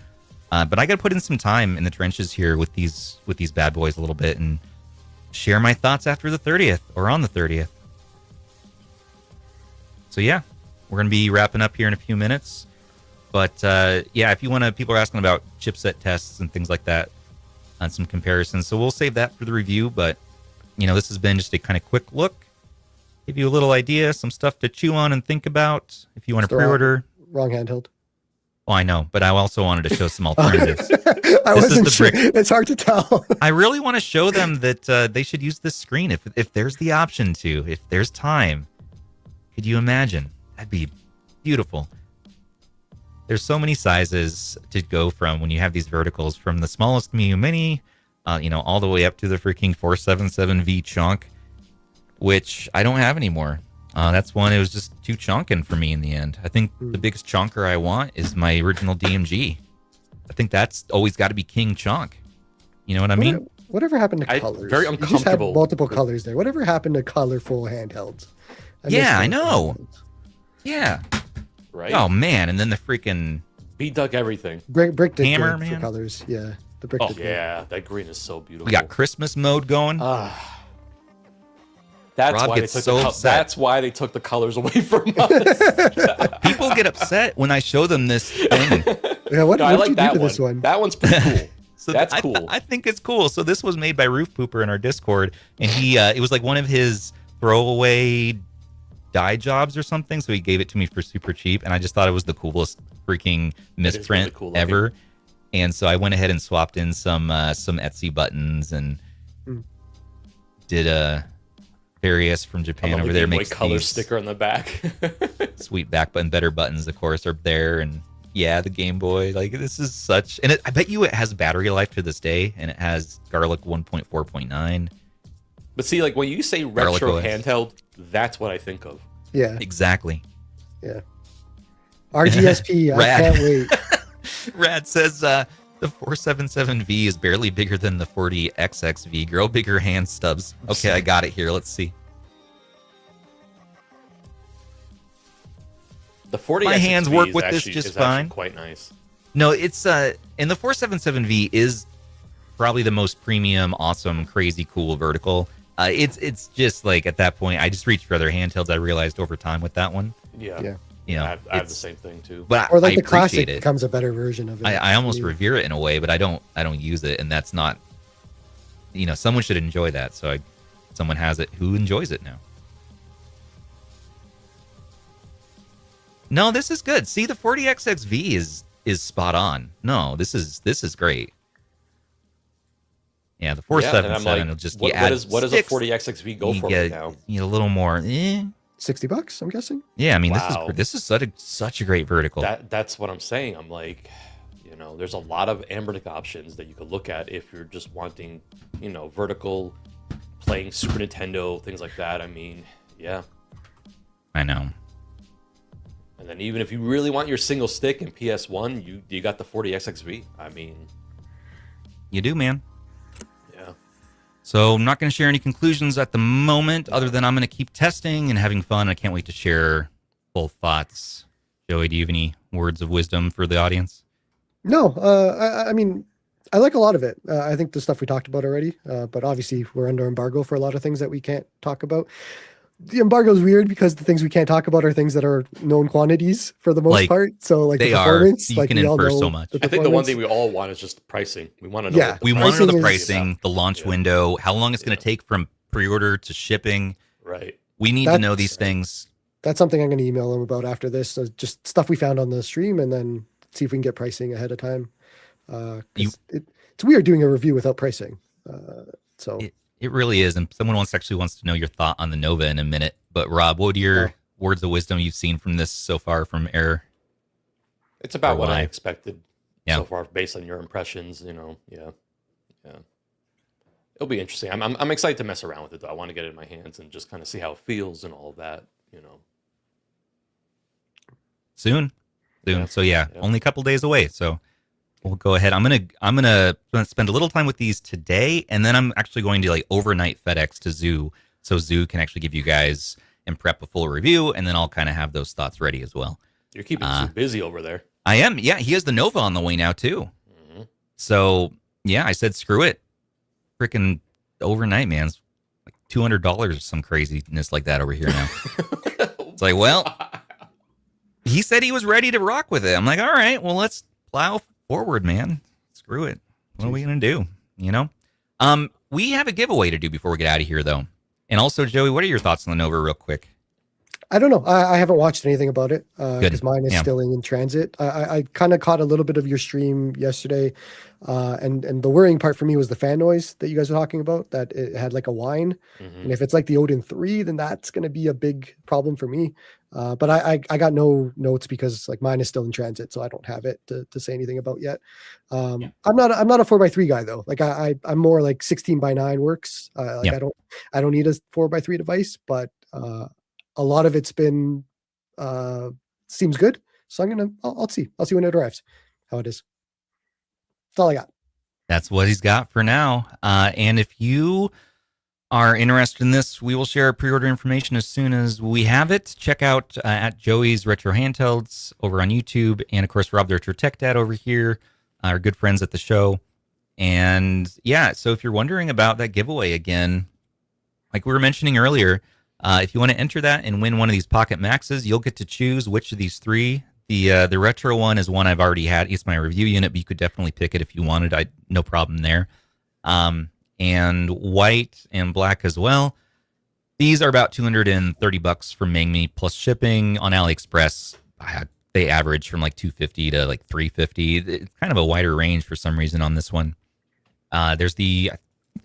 Speaker 1: But I got to put in some time in the trenches here with these bad boys a little bit and share my thoughts after the 30th or on the 30th. So yeah, we're gonna be wrapping up here in a few minutes. But yeah, if you want to, people are asking about chipset tests and things like that, and some comparisons. So we'll save that for the review. But this has been just a kind of quick look. Give you a little idea, some stuff to chew on and think about if you want to
Speaker 2: Still
Speaker 1: pre-order.
Speaker 2: Wrong handheld.
Speaker 1: Oh, I know, but I also wanted to show some alternatives.
Speaker 2: I
Speaker 1: This is
Speaker 2: wasn't
Speaker 1: the
Speaker 2: sure.
Speaker 1: brick.
Speaker 2: It's hard to tell.
Speaker 1: I really want to show them that they should use this screen if there's the option to, if there's time. Could you imagine? That'd be beautiful. There's so many sizes to go from when you have these verticals, from the smallest Miu Mini, all the way up to the freaking 477V chunk, which I don't have anymore. That's one, it was just too chunking for me in the end. I think the biggest chunker I want is my original DMG. I think that's always got to be king chunk. You know what I mean?
Speaker 2: Whatever happened to colors?
Speaker 3: very
Speaker 2: You just have
Speaker 3: uncomfortable
Speaker 2: multiple colors there. Whatever happened to colorful handhelds? I miss
Speaker 1: Yeah, I
Speaker 2: colorful
Speaker 1: know.
Speaker 2: handhelds.
Speaker 1: Yeah.
Speaker 3: right?
Speaker 1: Oh man, and then the freaking
Speaker 3: B dug everything.
Speaker 2: Brick did
Speaker 1: Hammer,
Speaker 2: good for
Speaker 1: man.
Speaker 2: colors. Yeah, the brick
Speaker 3: Oh
Speaker 2: did good.
Speaker 3: yeah, that green is so beautiful.
Speaker 1: we got Christmas mode going.
Speaker 3: That's
Speaker 1: Rob
Speaker 3: why they
Speaker 1: gets
Speaker 3: took
Speaker 1: so upset.
Speaker 3: That's why they took the colors away from us.
Speaker 1: People get upset when I show them this thing.
Speaker 2: Yeah, what,
Speaker 3: No, I
Speaker 2: what
Speaker 3: like
Speaker 2: did you do
Speaker 3: that
Speaker 2: to
Speaker 3: one.
Speaker 2: this one?
Speaker 3: That one's pretty cool.
Speaker 1: So
Speaker 3: That's
Speaker 1: I,
Speaker 3: cool.
Speaker 1: I think it's cool. So this was made by Roof Pooper in our Discord, and he it was like one of his throwaway dye jobs or something. So he gave it to me for super cheap, and I just thought it was the coolest freaking misprint
Speaker 3: really cool looking.
Speaker 1: ever. And so I went ahead and swapped in some Etsy buttons and did various from Japan over there
Speaker 3: Game Boy
Speaker 1: makes
Speaker 3: Color
Speaker 1: these
Speaker 3: sticker on the back.
Speaker 1: sweet back button. Better buttons, of course, are there, and yeah, the Game Boy. Like this is such, and I bet you it has battery life to this day, and it has Garlic 1.4.9.
Speaker 3: But see, like when you say
Speaker 1: Garlic
Speaker 3: retro
Speaker 1: OS.
Speaker 3: handheld, that's what I think of.
Speaker 2: Yeah,
Speaker 1: Exactly.
Speaker 2: yeah. RGSP, I
Speaker 1: Rad.
Speaker 2: can't wait.
Speaker 1: Rad says the 477V is barely bigger than the 40XXV. Grow bigger hand stubs. Okay, I got it here. Let's see.
Speaker 3: The 40
Speaker 1: My hands work with this just fine.
Speaker 3: Quite nice.
Speaker 1: No, it's and the 477V is probably the most premium, awesome, crazy, cool vertical. It's just like at that point, I just reached for other handhelds. I realized over time with that one,
Speaker 3: Yeah.
Speaker 2: Yeah.
Speaker 1: you know,
Speaker 3: I have the
Speaker 1: it's-
Speaker 3: same thing too.
Speaker 1: But
Speaker 2: Or like
Speaker 1: I
Speaker 2: the classic
Speaker 1: appreciate it.
Speaker 2: becomes a better version of it.
Speaker 1: I almost
Speaker 2: Yeah.
Speaker 1: revere it in a way, but I don't use it, and that's not. You know, someone should enjoy that. So someone has it who enjoys it now. No, this is good. See, the 40XXV is spot on. No, this is great. Yeah, the
Speaker 3: Yeah, and I'm
Speaker 1: 477 will
Speaker 3: like,
Speaker 1: just
Speaker 3: what,
Speaker 1: you add
Speaker 3: what does a
Speaker 1: sticks,
Speaker 3: 40XXV go
Speaker 1: you
Speaker 3: for
Speaker 1: get,
Speaker 3: right now?
Speaker 1: you get a little more.
Speaker 2: $60, I'm guessing.
Speaker 1: Yeah, I mean
Speaker 3: Wow.
Speaker 1: this is such a great vertical.
Speaker 3: That's what I'm saying. I'm like, you know, there's a lot of Ambernic options that you could look at if you're just wanting, you know, vertical, playing Super Nintendo, things like that. I mean, yeah.
Speaker 1: I know.
Speaker 3: And then even if you really want your single stick in PS1, you got the 40XXV. I mean,
Speaker 1: You do, man.
Speaker 3: yeah.
Speaker 1: So I'm not going to share any conclusions at the moment, other than I'm going to keep testing and having fun. I can't wait to share full thoughts. Joey, do you have any words of wisdom for the audience?
Speaker 2: No, I mean, I like a lot of it. I think the stuff we talked about already, but obviously we're under embargo for a lot of things that we can't talk about. The embargo is weird because the things we can't talk about are things that are known quantities for the most
Speaker 1: Like,
Speaker 2: part. So like
Speaker 1: they
Speaker 2: the
Speaker 1: are.
Speaker 2: performance,
Speaker 1: You
Speaker 2: like
Speaker 1: can
Speaker 2: we all
Speaker 1: infer
Speaker 2: know
Speaker 1: so much.
Speaker 3: I think the one
Speaker 2: performance.
Speaker 3: thing we all want is just pricing. We want to know.
Speaker 2: Yeah,
Speaker 3: what the
Speaker 1: We want to know the
Speaker 2: pricing
Speaker 1: pricing, the launch
Speaker 3: Yeah.
Speaker 1: window, how long it's going to take from pre-order to shipping.
Speaker 3: Right.
Speaker 1: We need to know
Speaker 2: That's-
Speaker 1: these things.
Speaker 2: That's something I'm going to email them about after this. So just stuff we found on the stream, and then see if we can get pricing ahead of time. 'Cause it's weird doing a review without pricing. So
Speaker 1: It really is. And someone wants to know your thought on the Nova in a minute. But Rob, what are your words of wisdom you've seen from this so far from Air?
Speaker 3: It's about
Speaker 1: Or
Speaker 3: what I
Speaker 1: why?
Speaker 3: expected
Speaker 1: Yeah.
Speaker 3: so far, based on your impressions. You know, yeah. It'll be interesting. I'm excited to mess around with it though. I want to get it in my hands and just kind of see how it feels and all of that. You know.
Speaker 1: Soon.
Speaker 3: Yeah.
Speaker 1: So yeah,
Speaker 3: Yeah.
Speaker 1: only a couple days away. So we'll go ahead. I'm gonna spend a little time with these today, and then I'm actually going to like overnight FedEx to Zoo, so Zoo can actually give you guys and prep a full review, and then I'll kind of have those thoughts ready as well.
Speaker 3: You're keeping too busy over there.
Speaker 1: I am. Yeah, he has the Nova on the way now too.
Speaker 3: hmm
Speaker 1: So yeah, I said screw it. Freaking overnight, man. It's like $200 or some craziness like that over here now. It's like, well, he said he was ready to rock with it. I'm like, all right, well, let's plow forward, man. Screw it. What are we gonna do? You know? We have a giveaway to do before we get out of here, though. And also, Joey, what are your thoughts on the Nova, real quick?
Speaker 2: I don't know. I haven't watched anything about it because
Speaker 1: Good.
Speaker 2: mine is
Speaker 1: Yeah.
Speaker 2: still in transit. I kind of caught a little bit of your stream yesterday, and the worrying part for me was the fan noise that you guys were talking about. That it had like a whine, and if it's like the Odin 3, then that's going to be a big problem for me. But I got no notes because like mine is still in transit, so I don't have it to say anything about yet. I'm not a 4x3 guy though. Like I'm more like 16:9 works. Like
Speaker 1: Yeah.
Speaker 2: I don't need a 4x3 device, but a lot of it's been seems good. So I'll see when it arrives how it is. That's all I got.
Speaker 1: That's what he's got for now. And if you are interested in this, we will share pre-order information as soon as we have it. Check out at Joey's Retro Handhelds over on YouTube, and of course Rob the Retro Tech Dad over here, our good friends at the show. And yeah, so if you're wondering about that giveaway again, like we were mentioning earlier, if you want to enter that and win one of these Pocket Maxes, you'll get to choose which of these three The retro one is one I've already had. It's my review unit, but you could definitely pick it if you wanted. No problem there. And white and black as well. These are about $230 from Mangmi plus shipping. On AliExpress, they average from like $250 to like $350. It's kind of a wider range for some reason on this one. There's the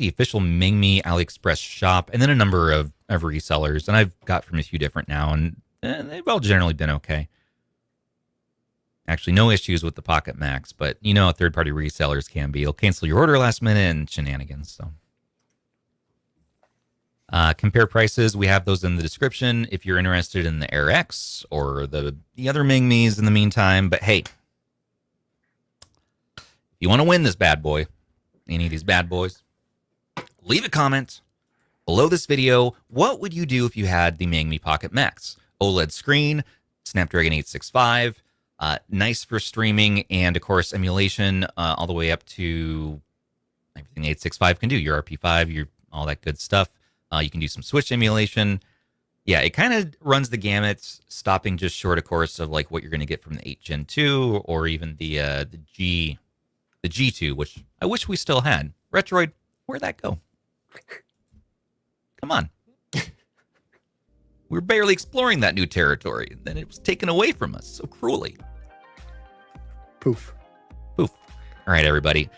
Speaker 1: official Mangmi AliExpress shop, and then a number of resellers, and I've got from a few different now, and they've all generally been okay. Actually, no issues with the Pocket Max, but you know how third-party resellers can be. They'll cancel your order last minute and shenanigans. So, compare prices. We have those in the description if you're interested in the Air X or the other Mangmis in the meantime. But hey, if you want to win this bad boy, any of these bad boys, leave a comment below this video. What would you do if you had the Mangmi Pocket Max? OLED screen, Snapdragon 865, nice for streaming, and of course emulation all the way up to everything 865 can do. Your RP5, all that good stuff. You can do some Switch emulation. Yeah, it kind of runs the gamut, stopping just short, of course, of like what you're going to get from the 8 Gen 2 or even the G2, which I wish we still had. Retroid, where'd that go? Come on. We were barely exploring that new territory, and then it was taken away from us so cruelly.
Speaker 2: Poof.
Speaker 1: Poof. All right, everybody.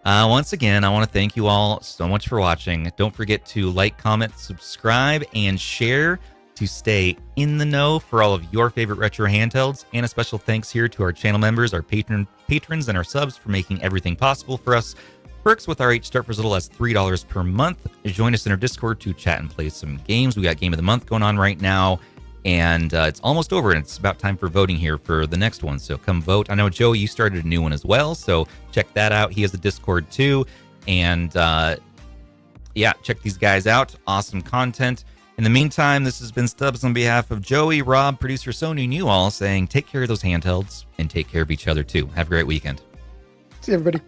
Speaker 1: Once again, I want to thank you all so much for watching. Don't forget to like, comment, subscribe, and share to stay in the know for all of your favorite retro handhelds. And a special thanks here to our channel members, our patrons, and our subs for making everything possible for us. Perks with RH start for as little as $3 per month. Join us in our Discord to chat and play some games. We got Game of the Month going on right now, and it's almost over, and it's about time for voting here for the next one. So come vote. I know, Joey, you started a new one as well, so check that out. He has a Discord too, and yeah, check these guys out. Awesome content. In the meantime, this has been Stubbs on behalf of Joey, Rob, producer Sony, and you all saying take care of those handhelds and take care of each other too. Have a great weekend.
Speaker 2: See you, everybody.